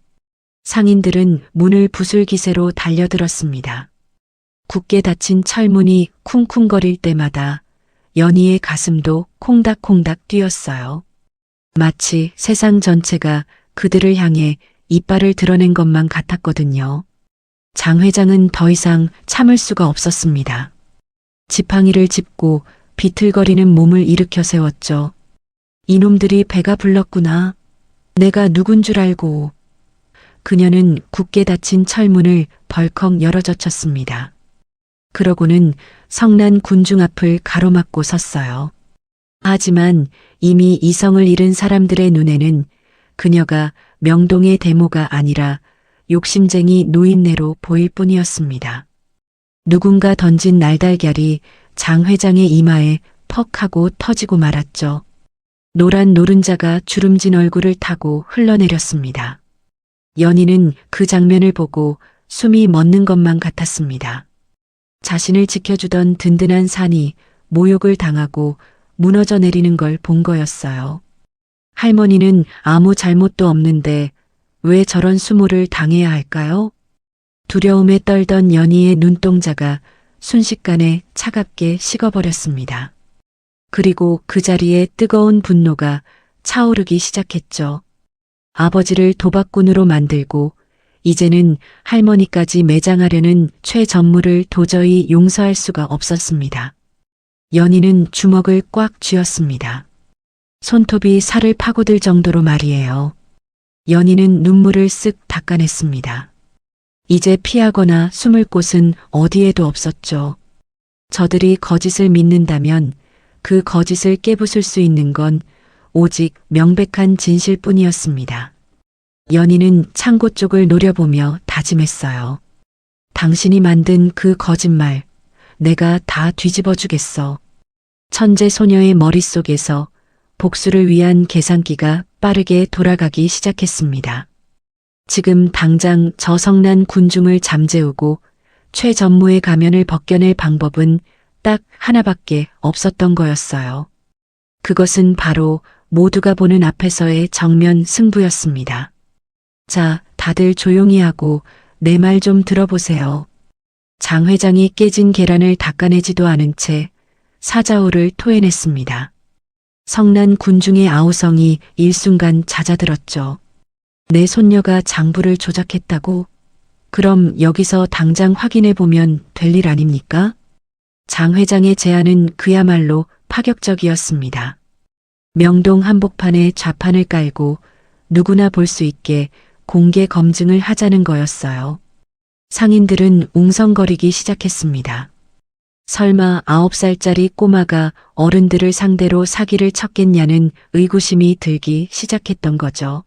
상인들은 문을 부술 기세로 달려들었습니다. 굳게 닫힌 철문이 쿵쿵거릴 때마다 연희의 가슴도 콩닥콩닥 뛰었어요. 마치 세상 전체가 그들을 향해 이빨을 드러낸 것만 같았거든요. 장 회장은 더 이상 참을 수가 없었습니다. 지팡이를 짚고 비틀거리는 몸을 일으켜 세웠죠. 이놈들이 배가 불렀구나. 내가 누군 줄 알고. 그녀는 굳게 닫힌 철문을 벌컥 열어젖혔습니다. 그러고는 성난 군중 앞을 가로막고 섰어요. 하지만 이미 이성을 잃은 사람들의 눈에는 그녀가 명동의 대모가 아니라 욕심쟁이 노인네로 보일 뿐이었습니다. 누군가 던진 날달걀이 장 회장의 이마에 퍽 하고 터지고 말았죠. 노란 노른자가 주름진 얼굴을 타고 흘러내렸습니다. 연희는 그 장면을 보고 숨이 멎는 것만 같았습니다. 자신을 지켜주던 든든한 산이 모욕을 당하고 무너져 내리는 걸 본 거였어요. 할머니는 아무 잘못도 없는데 왜 저런 수모를 당해야 할까요? 두려움에 떨던 연희의 눈동자가 순식간에 차갑게 식어버렸습니다. 그리고 그 자리에 뜨거운 분노가 차오르기 시작했죠. 아버지를 도박꾼으로 만들고 이제는 할머니까지 매장하려는 최전무를 도저히 용서할 수가 없었습니다. 연희는 주먹을 꽉 쥐었습니다. 손톱이 살을 파고들 정도로 말이에요. 연희는 눈물을 쓱 닦아냈습니다. 이제 피하거나 숨을 곳은 어디에도 없었죠. 저들이 거짓을 믿는다면 그 거짓을 깨부술 수 있는 건 오직 명백한 진실뿐이었습니다. 연희는 창고 쪽을 노려보며 다짐했어요. 당신이 만든 그 거짓말, 내가 다 뒤집어 주겠어. 천재 소녀의 머릿속에서 복수를 위한 계산기가 빠르게 돌아가기 시작했습니다. 지금 당장 저 성난 군중을 잠재우고 최전무의 가면을 벗겨낼 방법은 딱 하나밖에 없었던 거였어요. 그것은 바로 모두가 보는 앞에서의 정면 승부였습니다. 자, 다들 조용히 하고 내 말 좀 들어보세요. 장 회장이 깨진 계란을 닦아내지도 않은 채 사자후를 토해냈습니다. 성난 군중의 아우성이 일순간 잦아들었죠. 내 손녀가 장부를 조작했다고? 그럼 여기서 당장 확인해보면 될 일 아닙니까? 장 회장의 제안은 그야말로 파격적이었습니다. 명동 한복판에 좌판을 깔고 누구나 볼 수 있게 공개 검증을 하자는 거였어요. 상인들은 웅성거리기 시작했습니다. 설마 9살짜리 꼬마가 어른들을 상대로 사기를 쳤겠냐는 의구심이 들기 시작했던 거죠.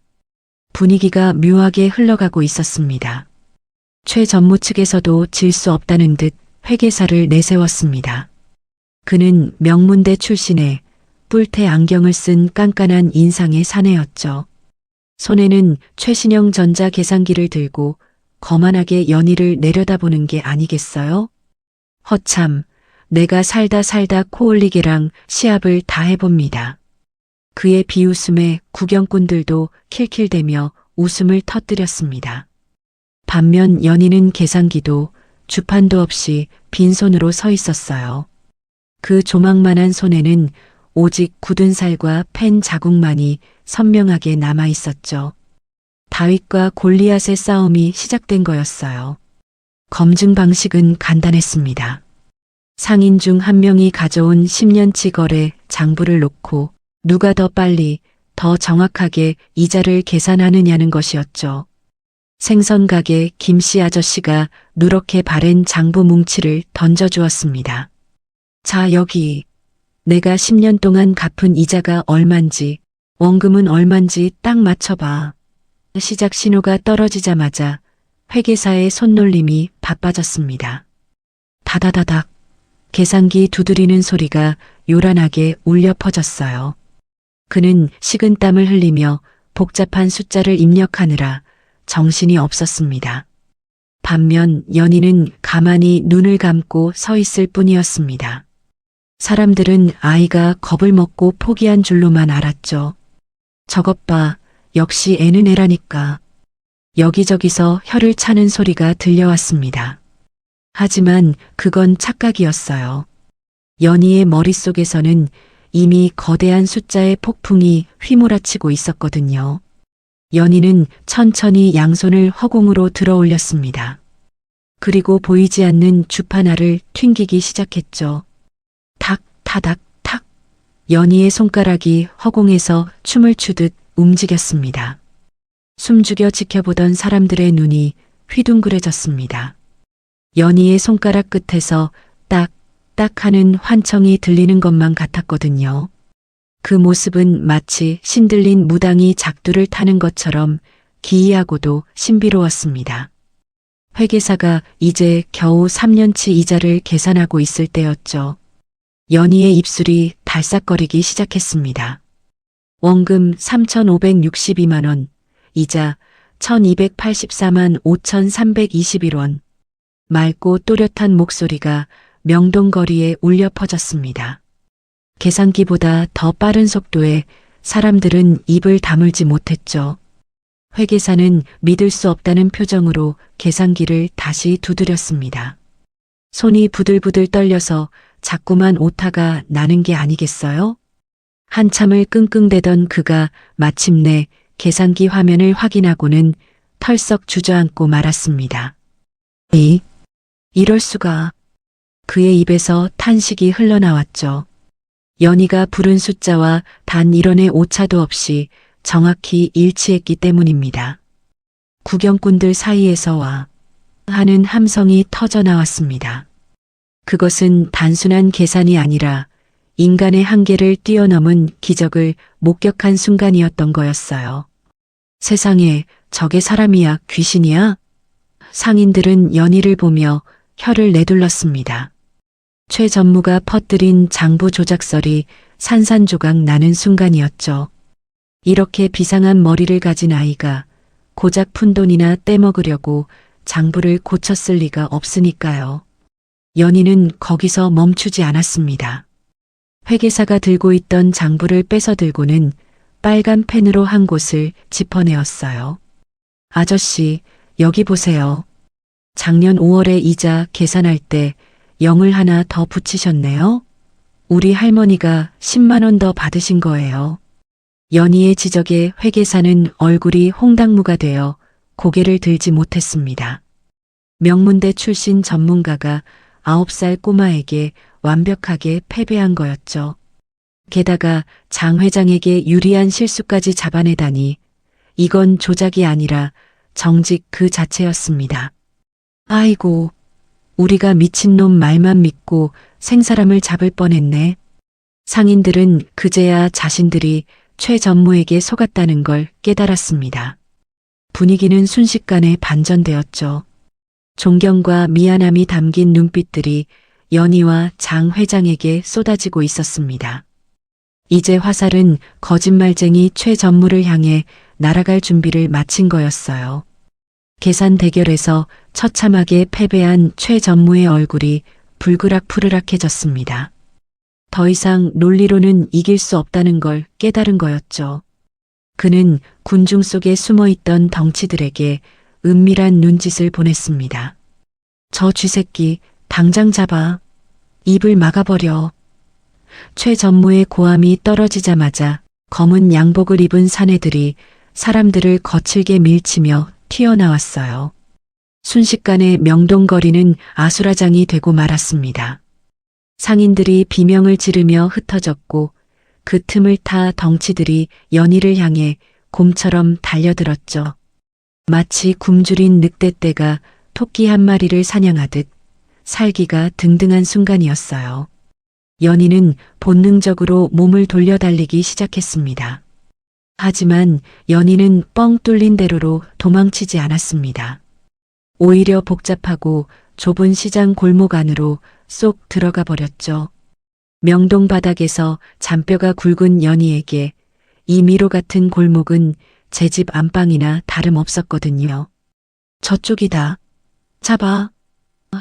분위기가 묘하게 흘러가고 있었습니다. 최 전무 측에서도 질 수 없다는 듯 회계사를 내세웠습니다. 그는 명문대 출신의 뿔테 안경을 쓴 깐깐한 인상의 사내였죠. 손에는 최신형 전자 계산기를 들고 거만하게 연희를 내려다보는 게 아니겠어요? 허참, 내가 살다 코올리게랑 시합을 다 해봅니다. 그의 비웃음에 구경꾼들도 킬킬대며 웃음을 터뜨렸습니다. 반면 연희는 계산기도 주판도 없이 빈손으로 서 있었어요. 그 조망만한 손에는 오직 굳은 살과 펜 자국만이 선명하게 남아 있었죠. 다윗과 골리앗의 싸움이 시작된 거였어요. 검증 방식은 간단했습니다. 상인 중 한 명이 가져온 10년치 거래 장부를 놓고 누가 더 빨리, 더 정확하게 이자를 계산하느냐는 것이었죠. 생선 가게 김씨 아저씨가 누렇게 바랜 장부 뭉치를 던져주었습니다. 자, 여기. 내가 10년 동안 갚은 이자가 얼만지, 원금은 얼만지 딱 맞춰봐. 시작 신호가 떨어지자마자 회계사의 손놀림이 바빠졌습니다. 다다다닥. 계산기 두드리는 소리가 요란하게 울려 퍼졌어요. 그는 식은땀을 흘리며 복잡한 숫자를 입력하느라 정신이 없었습니다. 반면 연희는 가만히 눈을 감고 서 있을 뿐이었습니다. 사람들은 아이가 겁을 먹고 포기한 줄로만 알았죠. 저것 봐, 역시 애는 애라니까. 여기저기서 혀를 차는 소리가 들려왔습니다. 하지만 그건 착각이었어요. 연희의 머릿속에서는 이미 거대한 숫자의 폭풍이 휘몰아치고 있었거든요. 연희는 천천히 양손을 허공으로 들어 올렸습니다. 그리고 보이지 않는 주파나를 튕기기 시작했죠. 탁, 타닥, 탁. 연희의 손가락이 허공에서 춤을 추듯 움직였습니다. 숨죽여 지켜보던 사람들의 눈이 휘둥그레졌습니다. 연희의 손가락 끝에서 딱, 딱 하는 환청이 들리는 것만 같았거든요. 그 모습은 마치 신들린 무당이 작두를 타는 것처럼 기이하고도 신비로웠습니다. 회계사가 이제 겨우 3년치 이자를 계산하고 있을 때였죠. 연희의 입술이 달싹거리기 시작했습니다. 원금 3,562만 원, 이자 1,284만 5,321원. 맑고 또렷한 목소리가 명동거리에 울려 퍼졌습니다. 계산기보다 더 빠른 속도에 사람들은 입을 다물지 못했죠. 회계사는 믿을 수 없다는 표정으로 계산기를 다시 두드렸습니다. 손이 부들부들 떨려서 자꾸만 오타가 나는 게 아니겠어요? 한참을 끙끙대던 그가 마침내 계산기 화면을 확인하고는 털썩 주저앉고 말았습니다. 이럴 수가. 그의 입에서 탄식이 흘러나왔죠. 연희가 부른 숫자와 단 1원의 오차도 없이 정확히 일치했기 때문입니다. 구경꾼들 사이에서 와 하는 함성이 터져 나왔습니다. 그것은 단순한 계산이 아니라 인간의 한계를 뛰어넘은 기적을 목격한 순간이었던 거였어요. 세상에, 저게 사람이야, 귀신이야? 상인들은 연희를 보며 혀를 내둘렀습니다. 최 전무가 퍼뜨린 장부 조작설이 산산조각 나는 순간이었죠. 이렇게 비상한 머리를 가진 아이가 고작 푼돈이나 떼먹으려고 장부를 고쳤을 리가 없으니까요. 연희는 거기서 멈추지 않았습니다. 회계사가 들고 있던 장부를 뺏어 들고는 빨간 펜으로 한 곳을 짚어내었어요. 아저씨, 여기 보세요. 작년 5월에 이자 계산할 때 0을 하나 더 붙이셨네요. 우리 할머니가 10만 원 더 받으신 거예요. 연희의 지적에 회계사는 얼굴이 홍당무가 되어 고개를 들지 못했습니다. 명문대 출신 전문가가 9살 꼬마에게 완벽하게 패배한 거였죠. 게다가 장 회장에게 유리한 실수까지 잡아내다니 이건 조작이 아니라 정직 그 자체였습니다. 아이고, 우리가 미친놈 말만 믿고 생사람을 잡을 뻔했네. 상인들은 그제야 자신들이 최 전무에게 속았다는 걸 깨달았습니다. 분위기는 순식간에 반전되었죠. 존경과 미안함이 담긴 눈빛들이 연희와 장 회장에게 쏟아지고 있었습니다. 이제 화살은 거짓말쟁이 최 전무를 향해 날아갈 준비를 마친 거였어요. 계산 대결에서 처참하게 패배한 최 전무의 얼굴이 불그락푸르락해졌습니다. 더 이상 논리로는 이길 수 없다는 걸 깨달은 거였죠. 그는 군중 속에 숨어있던 덩치들에게 은밀한 눈짓을 보냈습니다. 저 쥐새끼 당장 잡아. 입을 막아버려. 최 전무의 고함이 떨어지자마자 검은 양복을 입은 사내들이 사람들을 거칠게 밀치며 튀어나왔어요. 순식간에 명동거리는 아수라장이 되고 말았습니다. 상인들이 비명을 지르며 흩어졌고 그 틈을 타 덩치들이 연희를 향해 곰처럼 달려들었죠. 마치 굶주린 늑대떼가 토끼 한 마리를 사냥하듯 살기가 등등한 순간이었어요. 연희는 본능적으로 몸을 돌려달리기 시작했습니다. 하지만 연희는 뻥 뚫린 대로로 도망치지 않았습니다. 오히려 복잡하고 좁은 시장 골목 안으로 쏙 들어가 버렸죠. 명동 바닥에서 잔뼈가 굵은 연희에게 이 미로 같은 골목은 제 집 안방이나 다름없었거든요. 저쪽이다. 잡아.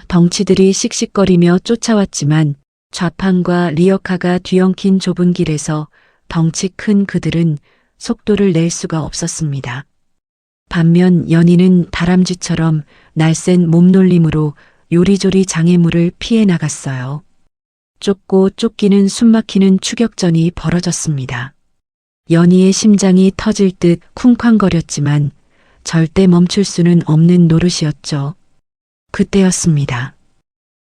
덩치들이 씩씩거리며 쫓아왔지만 좌판과 리어카가 뒤엉킨 좁은 길에서 덩치 큰 그들은 속도를 낼 수가 없었습니다. 반면 연희는 다람쥐처럼 날쌘 몸놀림으로 요리조리 장애물을 피해 나갔어요. 쫓고 쫓기는 숨막히는 추격전이 벌어졌습니다. 연희의 심장이 터질 듯 쿵쾅거렸지만 절대 멈출 수는 없는 노릇이었죠. 그때였습니다.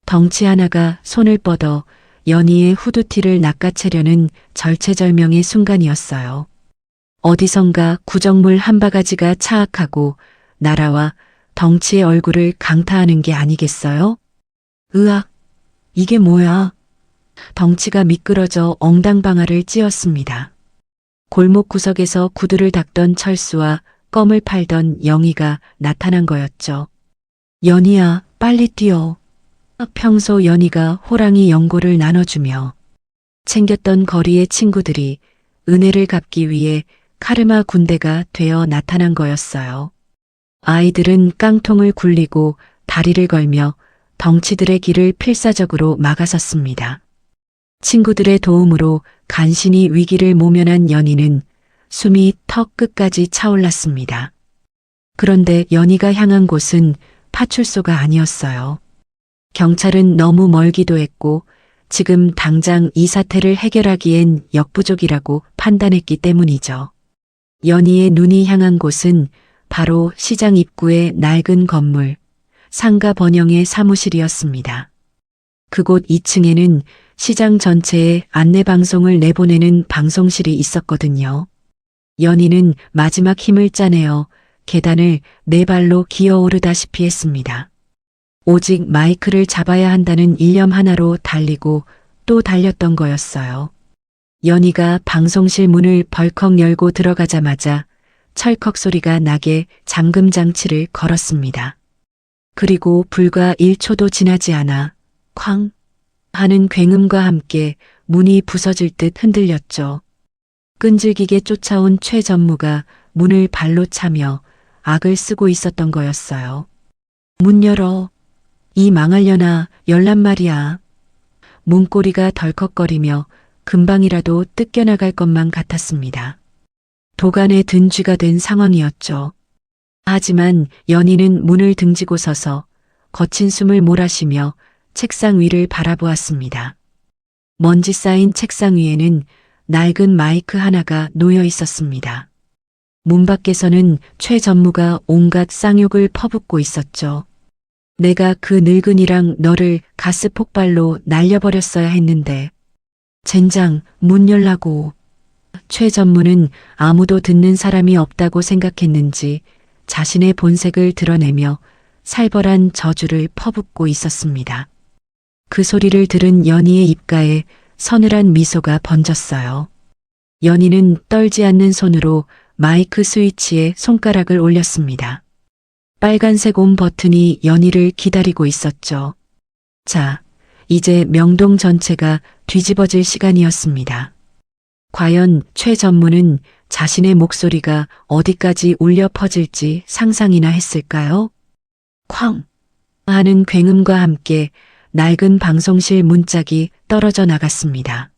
덩치 하나가 손을 뻗어 연희의 후드티를 낚아채려는 절체절명의 순간이었어요. 어디선가 구정물 한 바가지가 차악하고 날아와 덩치의 얼굴을 강타하는 게 아니겠어요? 으악, 이게 뭐야? 덩치가 미끄러져 엉당방아를 찧었습니다. 골목 구석에서 구두를 닦던 철수와 껌을 팔던 영희가 나타난 거였죠. 연희야, 빨리 뛰어. 평소 연희가 호랑이 연고를 나눠주며 챙겼던 거리의 친구들이 은혜를 갚기 위해 카르마 군대가 되어 나타난 거였어요. 아이들은 깡통을 굴리고 다리를 걸며 덩치들의 길을 필사적으로 막아섰습니다. 친구들의 도움으로 간신히 위기를 모면한 연희는 숨이 턱 끝까지 차올랐습니다. 그런데 연희가 향한 곳은 파출소가 아니었어요. 경찰은 너무 멀기도 했고 지금 당장 이 사태를 해결하기엔 역부족이라고 판단했기 때문이죠. 연희의 눈이 향한 곳은 바로 시장 입구의 낡은 건물, 상가 번영의 사무실이었습니다. 그곳 2층에는 시장 전체에 안내방송을 내보내는 방송실이 있었거든요. 연희는 마지막 힘을 짜내어 계단을 네 발로 기어오르다시피 했습니다. 오직 마이크를 잡아야 한다는 일념 하나로 달리고 또 달렸던 거였어요. 연희가 방송실 문을 벌컥 열고 들어가자마자 철컥 소리가 나게 잠금 장치를 걸었습니다. 그리고 불과 1초도 지나지 않아 쾅 하는 굉음과 함께 문이 부서질 듯 흔들렸죠. 끈질기게 쫓아온 최 전무가 문을 발로 차며 악을 쓰고 있었던 거였어요. 문 열어. 이 망할려나 열란 말이야. 문고리가 덜컥거리며 금방이라도 뜯겨나갈 것만 같았습니다. 도간에 든 쥐가 된 상황이었죠. 하지만 연희는 문을 등지고 서서 거친 숨을 몰아쉬며 책상 위를 바라보았습니다. 먼지 쌓인 책상 위에는 낡은 마이크 하나가 놓여 있었습니다. 문 밖에서는 최 전무가 온갖 쌍욕을 퍼붓고 있었죠. 내가 그 늙은이랑 너를 가스 폭발로 날려버렸어야 했는데. 젠장, 문 열라고. 최 전무는 아무도 듣는 사람이 없다고 생각했는지 자신의 본색을 드러내며 살벌한 저주를 퍼붓고 있었습니다. 그 소리를 들은 연희의 입가에 서늘한 미소가 번졌어요. 연희는 떨지 않는 손으로 마이크 스위치에 손가락을 올렸습니다. 빨간색 온 버튼이 연희를 기다리고 있었죠. 자, 이제 명동 전체가 뒤집어질 시간이었습니다. 과연 최 전무는 자신의 목소리가 어디까지 울려 퍼질지 상상이나 했을까요? 쾅 하는 굉음과 함께 낡은 방송실 문짝이 떨어져 나갔습니다.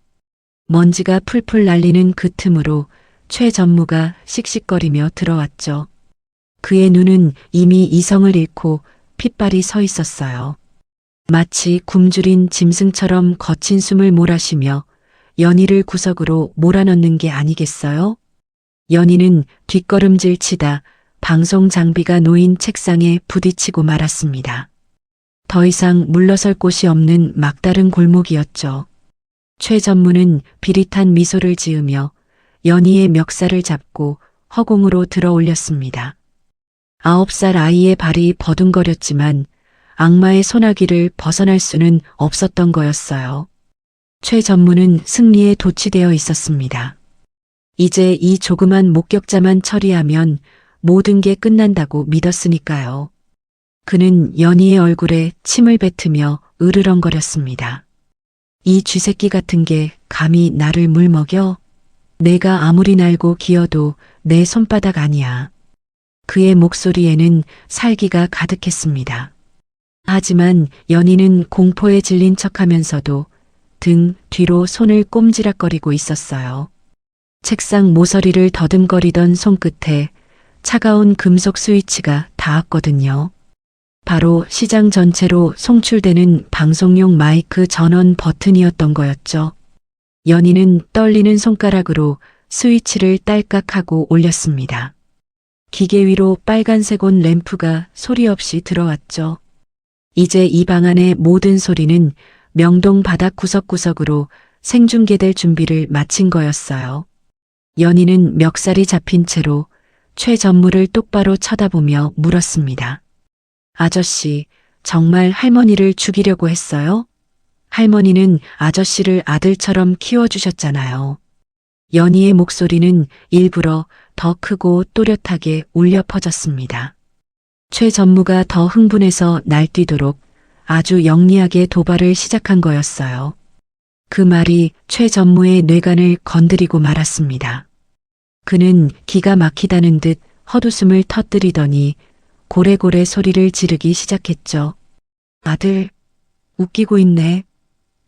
먼지가 풀풀 날리는 그 틈으로 최 전무가 씩씩거리며 들어왔죠. 그의 눈은 이미 이성을 잃고 핏발이 서 있었어요. 마치 굶주린 짐승처럼 거친 숨을 몰아쉬며 연희를 구석으로 몰아넣는 게 아니겠어요? 연희는 뒷걸음질 치다 방송 장비가 놓인 책상에 부딪히고 말았습니다. 더 이상 물러설 곳이 없는 막다른 골목이었죠. 최 전무는 비릿한 미소를 지으며 연희의 멱살을 잡고 허공으로 들어 올렸습니다. 9살 아이의 발이 버둥거렸지만 악마의 소나기를 벗어날 수는 없었던 거였어요. 최 전무는 승리에 도취되어 있었습니다. 이제 이 조그만 목격자만 처리하면 모든 게 끝난다고 믿었으니까요. 그는 연희의 얼굴에 침을 뱉으며 으르렁거렸습니다. 이 쥐새끼 같은 게 감히 나를 물먹여? 내가 아무리 날고 기어도 내 손바닥 아니야. 그의 목소리에는 살기가 가득했습니다. 하지만 연희는 공포에 질린 척하면서도 등 뒤로 손을 꼼지락거리고 있었어요. 책상 모서리를 더듬거리던 손끝에 차가운 금속 스위치가 닿았거든요. 바로 시장 전체로 송출되는 방송용 마이크 전원 버튼이었던 거였죠. 연희는 떨리는 손가락으로 스위치를 딸깍하고 올렸습니다. 기계 위로 빨간색 옷 램프가 소리 없이 들어왔죠. 이제 이 방 안의 모든 소리는 명동 바닥 구석구석으로 생중계될 준비를 마친 거였어요. 연희는 멱살이 잡힌 채로 최 전무를 똑바로 쳐다보며 물었습니다. 아저씨, 정말 할머니를 죽이려고 했어요? 할머니는 아저씨를 아들처럼 키워주셨잖아요. 연희의 목소리는 일부러 더 크고 또렷하게 울려 퍼졌습니다. 최 전무가 더 흥분해서 날뛰도록 아주 영리하게 도발을 시작한 거였어요. 그 말이 최 전무의 뇌관을 건드리고 말았습니다. 그는 기가 막히다는 듯 헛웃음을 터뜨리더니 고래고래 소리를 지르기 시작했죠. 아들, 웃기고 있네.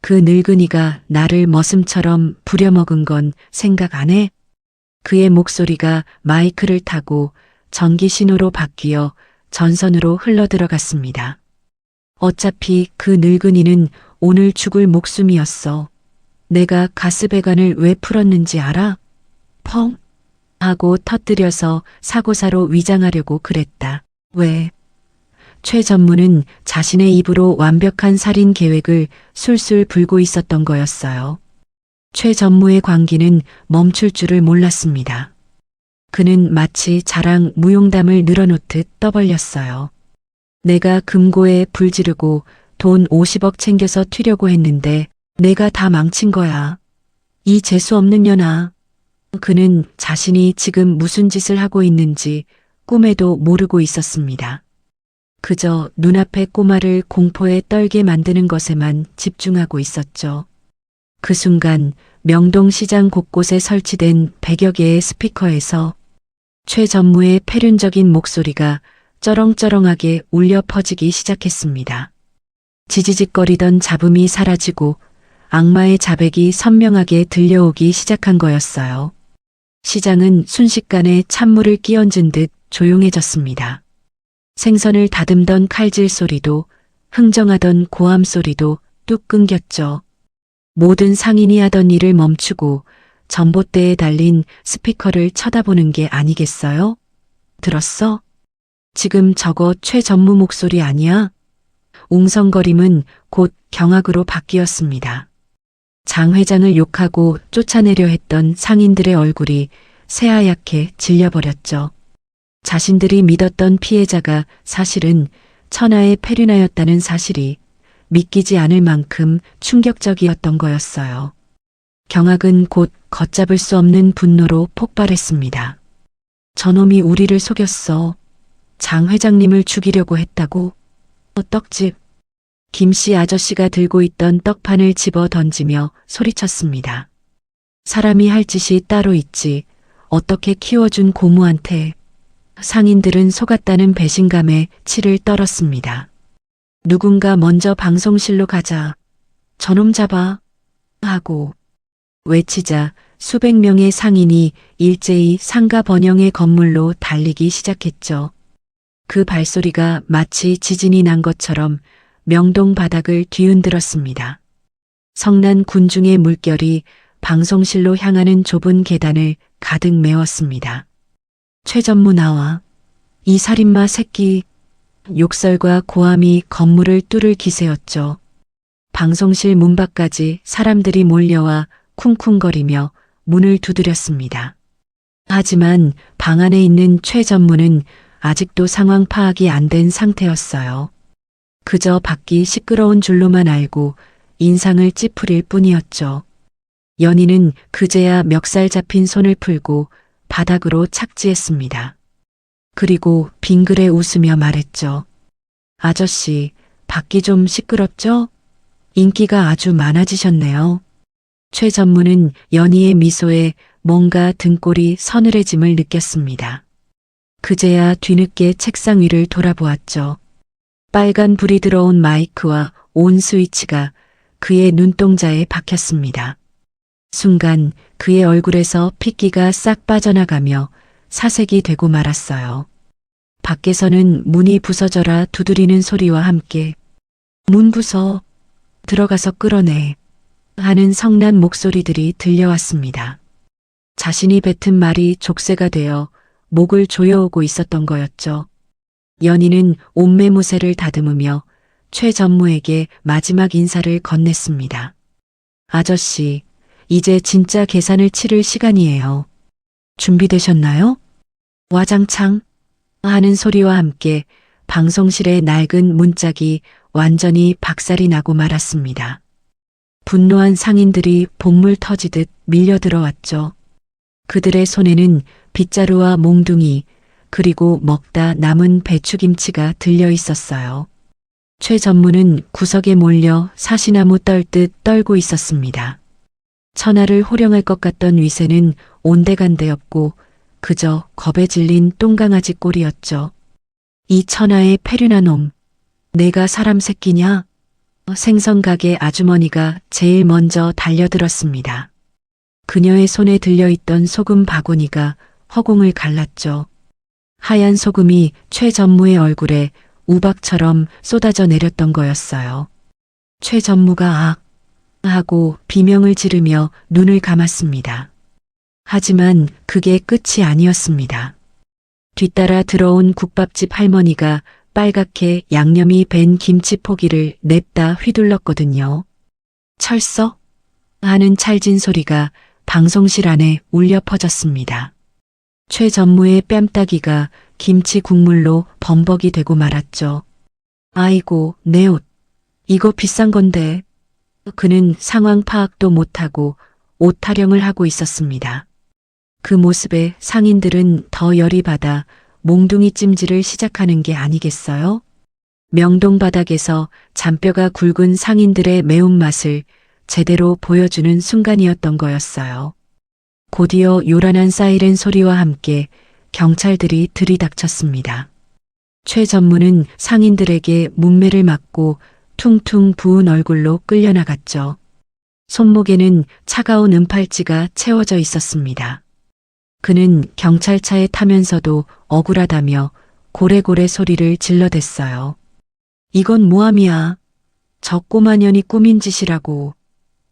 그 늙은이가 나를 머슴처럼 부려먹은 건 생각 안 해? 그의 목소리가 마이크를 타고 전기 신호로 바뀌어 전선으로 흘러들어갔습니다. 어차피 그 늙은이는 오늘 죽을 목숨이었어. 내가 가스배관을 왜 풀었는지 알아? 펑! 하고 터뜨려서 사고사로 위장하려고 그랬다. 왜? 최 전무는 자신의 입으로 완벽한 살인 계획을 술술 불고 있었던 거였어요. 최 전무의 광기는 멈출 줄을 몰랐습니다. 그는 마치 자랑 무용담을 늘어놓듯 떠벌렸어요. 내가 금고에 불 지르고 돈 50억 챙겨서 튀려고 했는데 내가 다 망친 거야. 이 재수없는 년아. 그는 자신이 지금 무슨 짓을 하고 있는지 꿈에도 모르고 있었습니다. 그저 눈앞의 꼬마를 공포에 떨게 만드는 것에만 집중하고 있었죠. 그 순간 명동시장 곳곳에 설치된 100여 개의 스피커에서 최 전무의 패륜적인 목소리가 쩌렁쩌렁하게 울려 퍼지기 시작했습니다. 지지직거리던 잡음이 사라지고 악마의 자백이 선명하게 들려오기 시작한 거였어요. 시장은 순식간에 찬물을 끼얹은 듯 조용해졌습니다. 생선을 다듬던 칼질 소리도 흥정하던 고함 소리도 뚝 끊겼죠. 모든 상인이 하던 일을 멈추고 전봇대에 달린 스피커를 쳐다보는 게 아니겠어요? 들었어? 지금 저거 최 전무 목소리 아니야? 웅성거림은 곧 경악으로 바뀌었습니다. 장 회장을 욕하고 쫓아내려 했던 상인들의 얼굴이 새하얗게 질려버렸죠. 자신들이 믿었던 피해자가 사실은 천하의 페류나였다는 사실이 믿기지 않을 만큼 충격적이었던 거였어요. 경악은 곧 걷잡을 수 없는 분노로 폭발했습니다. 저놈이 우리를 속였어. 장 회장님을 죽이려고 했다고? 떡집. 김씨 아저씨가 들고 있던 떡판을 집어 던지며 소리쳤습니다. 사람이 할 짓이 따로 있지. 어떻게 키워준 고모한테. 상인들은 속았다는 배신감에 치를 떨었습니다. 누군가 먼저 방송실로 가자. 저놈 잡아. 하고 외치자 수백 명의 상인이 일제히 상가 번영의 건물로 달리기 시작했죠. 그 발소리가 마치 지진이 난 것처럼 명동 바닥을 뒤흔들었습니다. 성난 군중의 물결이 방송실로 향하는 좁은 계단을 가득 메웠습니다. 최 전무 나와. 이 살인마 새끼. 욕설과 고함이 건물을 뚫을 기세였죠. 방송실 문 밖까지 사람들이 몰려와 쿵쿵거리며 문을 두드렸습니다. 하지만 방 안에 있는 최 전무는 아직도 상황 파악이 안 된 상태였어요. 그저 밖이 시끄러운 줄로만 알고 인상을 찌푸릴 뿐이었죠. 연희는 그제야 멱살 잡힌 손을 풀고 바닥으로 착지했습니다. 그리고 빙그레 웃으며 말했죠. 아저씨, 밖이 좀 시끄럽죠? 인기가 아주 많아지셨네요. 최 전무는 연희의 미소에 뭔가 등골이 서늘해짐을 느꼈습니다. 그제야 뒤늦게 책상 위를 돌아보았죠. 빨간 불이 들어온 마이크와 온 스위치가 그의 눈동자에 박혔습니다. 순간 그의 얼굴에서 핏기가 싹 빠져나가며 사색이 되고 말았어요. 밖에서는 문이 부서져라 두드리는 소리와 함께 문 부서, 들어가서 끌어내 하는 성난 목소리들이 들려왔습니다. 자신이 뱉은 말이 족쇄가 되어 목을 조여오고 있었던 거였죠. 연희는 옷매무새를 다듬으며 최 전무에게 마지막 인사를 건넸습니다. 아저씨, 이제 진짜 계산을 치를 시간이에요. 준비되셨나요? 와장창 하는 소리와 함께 방송실의 낡은 문짝이 완전히 박살이 나고 말았습니다. 분노한 상인들이 복물 터지듯 밀려 들어왔죠. 그들의 손에는 빗자루와 몽둥이 그리고 먹다 남은 배추김치가 들려 있었어요. 최 전무는 구석에 몰려 사시나무 떨듯 떨고 있었습니다. 천하를 호령할 것 같던 위세는 온데간데 없고 그저 겁에 질린 똥강아지 꼴이었죠. 이 천하의 패륜한 놈, 내가 사람 새끼냐? 생선가게 아주머니가 제일 먼저 달려들었습니다. 그녀의 손에 들려있던 소금 바구니가 허공을 갈랐죠. 하얀 소금이 최 전무의 얼굴에 우박처럼 쏟아져 내렸던 거였어요. 최 전무가 악 하고 비명을 지르며 눈을 감았습니다. 하지만 그게 끝이 아니었습니다. 뒤따라 들어온 국밥집 할머니가 빨갛게 양념이 밴 김치 포기를 냅다 휘둘렀거든요. 철썩 하는 찰진 소리가 방송실 안에 울려 퍼졌습니다. 최 전무의 뺨따기가 김치 국물로 범벅이 되고 말았죠. 아이고, 내 옷. 이거 비싼 건데. 그는 상황 파악도 못하고 옷 타령을 하고 있었습니다. 그 모습에 상인들은 더 열이 받아 몽둥이 찜질을 시작하는 게 아니겠어요? 명동 바닥에서 잔뼈가 굵은 상인들의 매운맛을 제대로 보여주는 순간이었던 거였어요. 곧이어 요란한 사이렌 소리와 함께 경찰들이 들이닥쳤습니다. 최 전무는 상인들에게 문매를 맞고 퉁퉁 부은 얼굴로 끌려나갔죠. 손목에는 차가운 은팔찌가 채워져 있었습니다. 그는 경찰차에 타면서도 억울하다며 고래고래 소리를 질러댔어요. 이건 모함이야. 저 꼬마년이 꾸민 짓이라고.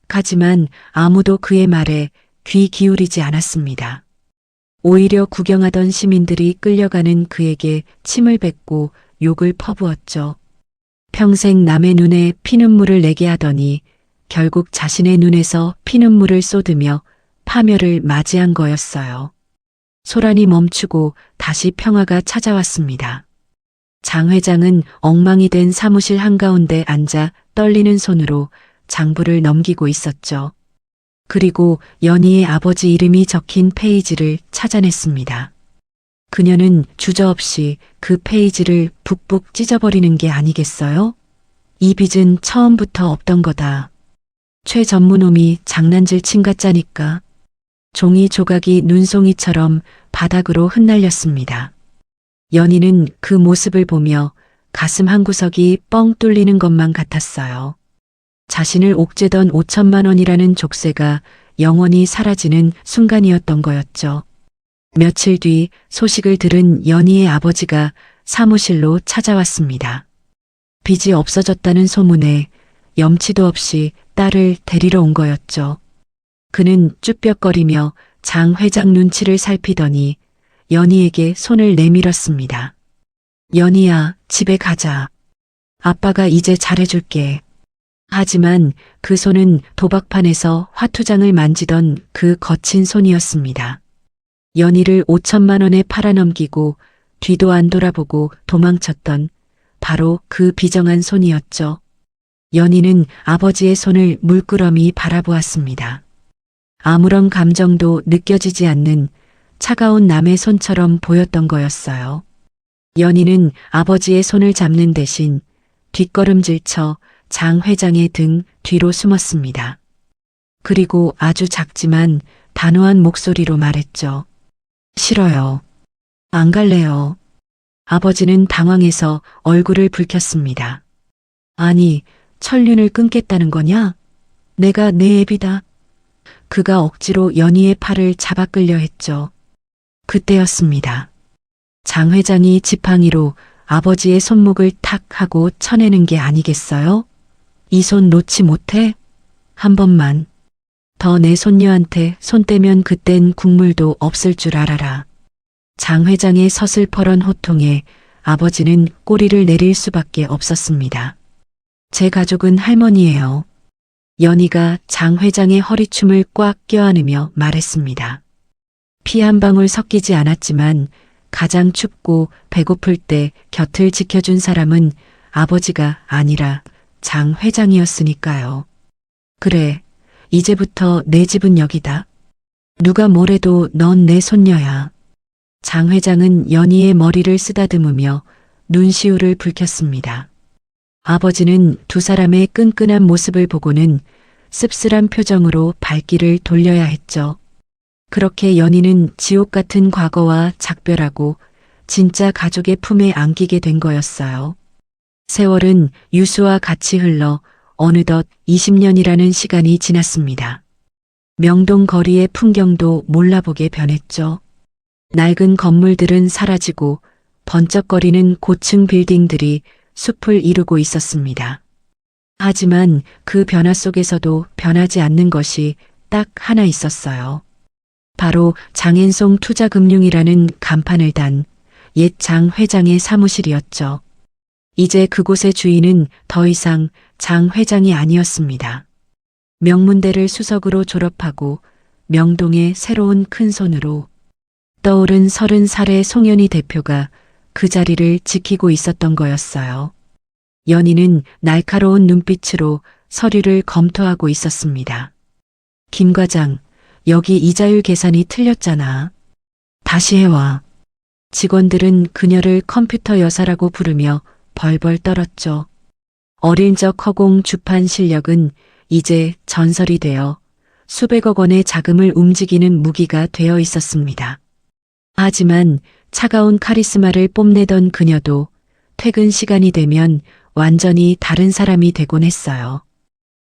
하지만 아무도 그의 말에 귀 기울이지 않았습니다. 오히려 구경하던 시민들이 끌려가는 그에게 침을 뱉고 욕을 퍼부었죠. 평생 남의 눈에 피눈물을 내게 하더니 결국 자신의 눈에서 피눈물을 쏟으며 파멸을 맞이한 거였어요. 소란이 멈추고 다시 평화가 찾아왔습니다. 장 회장은 엉망이 된 사무실 한가운데 앉아 떨리는 손으로 장부를 넘기고 있었죠. 그리고 연희의 아버지 이름이 적힌 페이지를 찾아냈습니다. 그녀는 주저없이 그 페이지를 북북 찢어버리는 게 아니겠어요? 이 빚은 처음부터 없던 거다. 최 전무놈이 장난질 친 같자니까. 종이 조각이 눈송이처럼 바닥으로 흩날렸습니다. 연희는 그 모습을 보며 가슴 한구석이 뻥 뚫리는 것만 같았어요. 자신을 옥죄던 5천만 원이라는 족쇄가 영원히 사라지는 순간이었던 거였죠. 며칠 뒤 소식을 들은 연희의 아버지가 사무실로 찾아왔습니다. 빚이 없어졌다는 소문에 염치도 없이 딸을 데리러 온 거였죠. 그는 쭈뼛거리며 장 회장 눈치를 살피더니 연희에게 손을 내밀었습니다. 연희야, 집에 가자. 아빠가 이제 잘해줄게. 하지만 그 손은 도박판에서 화투장을 만지던 그 거친 손이었습니다. 연희를 5천만 원에 팔아넘기고 뒤도 안 돌아보고 도망쳤던 바로 그 비정한 손이었죠. 연희는 아버지의 손을 물끄러미 바라보았습니다. 아무런 감정도 느껴지지 않는 차가운 남의 손처럼 보였던 거였어요. 연희는 아버지의 손을 잡는 대신 뒷걸음질쳐 장 회장의 등 뒤로 숨었습니다. 그리고 아주 작지만 단호한 목소리로 말했죠. 싫어요. 안 갈래요. 아버지는 당황해서 얼굴을 붉혔습니다. 아니, 천륜을 끊겠다는 거냐? 내가 내 애비다. 그가 억지로 연희의 팔을 잡아 끌려 했죠. 그때였습니다. 장 회장이 지팡이로 아버지의 손목을 탁 하고 쳐내는 게 아니겠어요? 이 손 놓지 못해? 한 번만. 더 내 손녀한테 손 떼면 그땐 국물도 없을 줄 알아라. 장 회장의 서슬퍼런 호통에 아버지는 꼬리를 내릴 수밖에 없었습니다. 제 가족은 할머니예요. 연희가 장 회장의 허리춤을 꽉 껴안으며 말했습니다. 피 한 방울 섞이지 않았지만 가장 춥고 배고플 때 곁을 지켜준 사람은 아버지가 아니라 장 회장이었으니까요. 그래, 이제부터 내 집은 여기다. 누가 뭐래도 넌 내 손녀야. 장 회장은 연희의 머리를 쓰다듬으며 눈시울을 붉혔습니다. 아버지는 두 사람의 끈끈한 모습을 보고는 씁쓸한 표정으로 발길을 돌려야 했죠. 그렇게 연희는 지옥 같은 과거와 작별하고 진짜 가족의 품에 안기게 된 거였어요. 세월은 유수와 같이 흘러 어느덧 20년이라는 시간이 지났습니다. 명동 거리의 풍경도 몰라보게 변했죠. 낡은 건물들은 사라지고 번쩍거리는 고층 빌딩들이 숲을 이루고 있었습니다. 하지만 그 변화 속에서도 변하지 않는 것이 딱 하나 있었어요. 바로 장앤송 투자금융이라는 간판을 단 옛 장 회장의 사무실이었죠. 이제 그곳의 주인은 더 이상 장 회장이 아니었습니다. 명문대를 수석으로 졸업하고 명동의 새로운 큰손으로 떠오른 30살의 송현희 대표가 그 자리를 지키고 있었던 거였어요. 연희는 날카로운 눈빛으로 서류를 검토하고 있었습니다. 김 과장, 여기 이자율 계산이 틀렸잖아. 다시 해와. 직원들은 그녀를 컴퓨터 여사라고 부르며 벌벌 떨었죠. 어릴 적 허공 주판 실력은 이제 전설이 되어 수백억 원의 자금을 움직이는 무기가 되어 있었습니다. 하지만 차가운 카리스마를 뽐내던 그녀도 퇴근 시간이 되면 완전히 다른 사람이 되곤 했어요.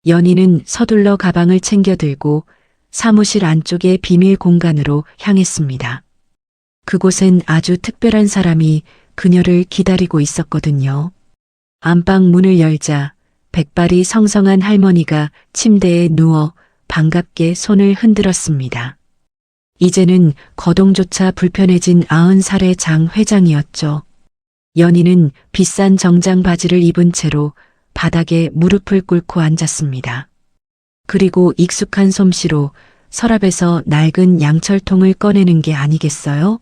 연희는 서둘러 가방을 챙겨 들고 사무실 안쪽의 비밀 공간으로 향했습니다. 그곳엔 아주 특별한 사람이 그녀를 기다리고 있었거든요. 안방 문을 열자 백발이 성성한 할머니가 침대에 누워 반갑게 손을 흔들었습니다. 이제는 거동조차 불편해진 90살의 장 회장이었죠. 연희는 비싼 정장 바지를 입은 채로 바닥에 무릎을 꿇고 앉았습니다. 그리고 익숙한 솜씨로 서랍에서 낡은 양철통을 꺼내는 게 아니겠어요?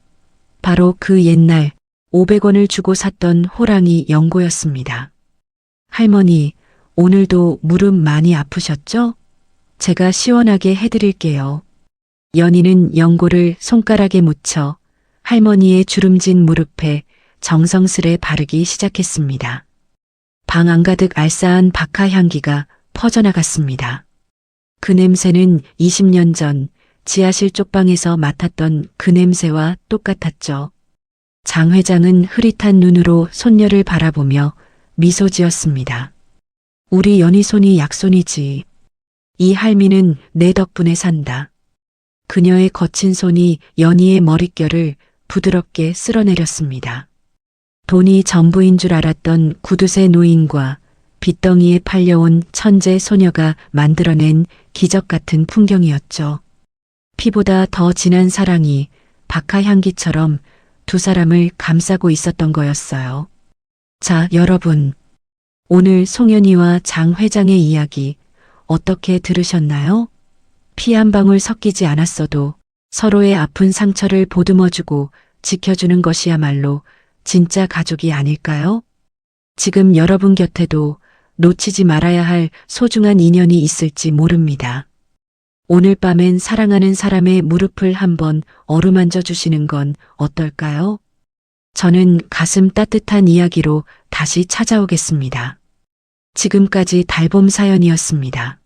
바로 그 옛날 500원을 주고 샀던 호랑이 연고였습니다. 할머니, 오늘도 무릎 많이 아프셨죠? 제가 시원하게 해드릴게요. 연희는 연고를 손가락에 묻혀 할머니의 주름진 무릎에 정성스레 바르기 시작했습니다. 방 안가득 알싸한 박하 향기가 퍼져나갔습니다. 그 냄새는 20년 전 지하실 쪽방에서 맡았던 그 냄새와 똑같았죠. 장 회장은 흐릿한 눈으로 손녀를 바라보며 미소 지었습니다. 우리 연희 손이 약손이지. 이 할미는 내 덕분에 산다. 그녀의 거친 손이 연희의 머릿결을 부드럽게 쓸어내렸습니다. 돈이 전부인 줄 알았던 구두쇠 노인과 빚덩이에 팔려온 천재 소녀가 만들어낸 기적 같은 풍경이었죠. 피보다 더 진한 사랑이 박하 향기처럼 두 사람을 감싸고 있었던 거였어요. 자, 여러분. 오늘 송현희와 장 회장의 이야기 어떻게 들으셨나요? 피 한 방울 섞이지 않았어도 서로의 아픈 상처를 보듬어주고 지켜주는 것이야말로 진짜 가족이 아닐까요? 지금 여러분 곁에도 놓치지 말아야 할 소중한 인연이 있을지 모릅니다. 오늘 밤엔 사랑하는 사람의 무릎을 한번 어루만져 주시는 건 어떨까요? 저는 가슴 따뜻한 이야기로 다시 찾아오겠습니다. 지금까지 달봄 사연이었습니다.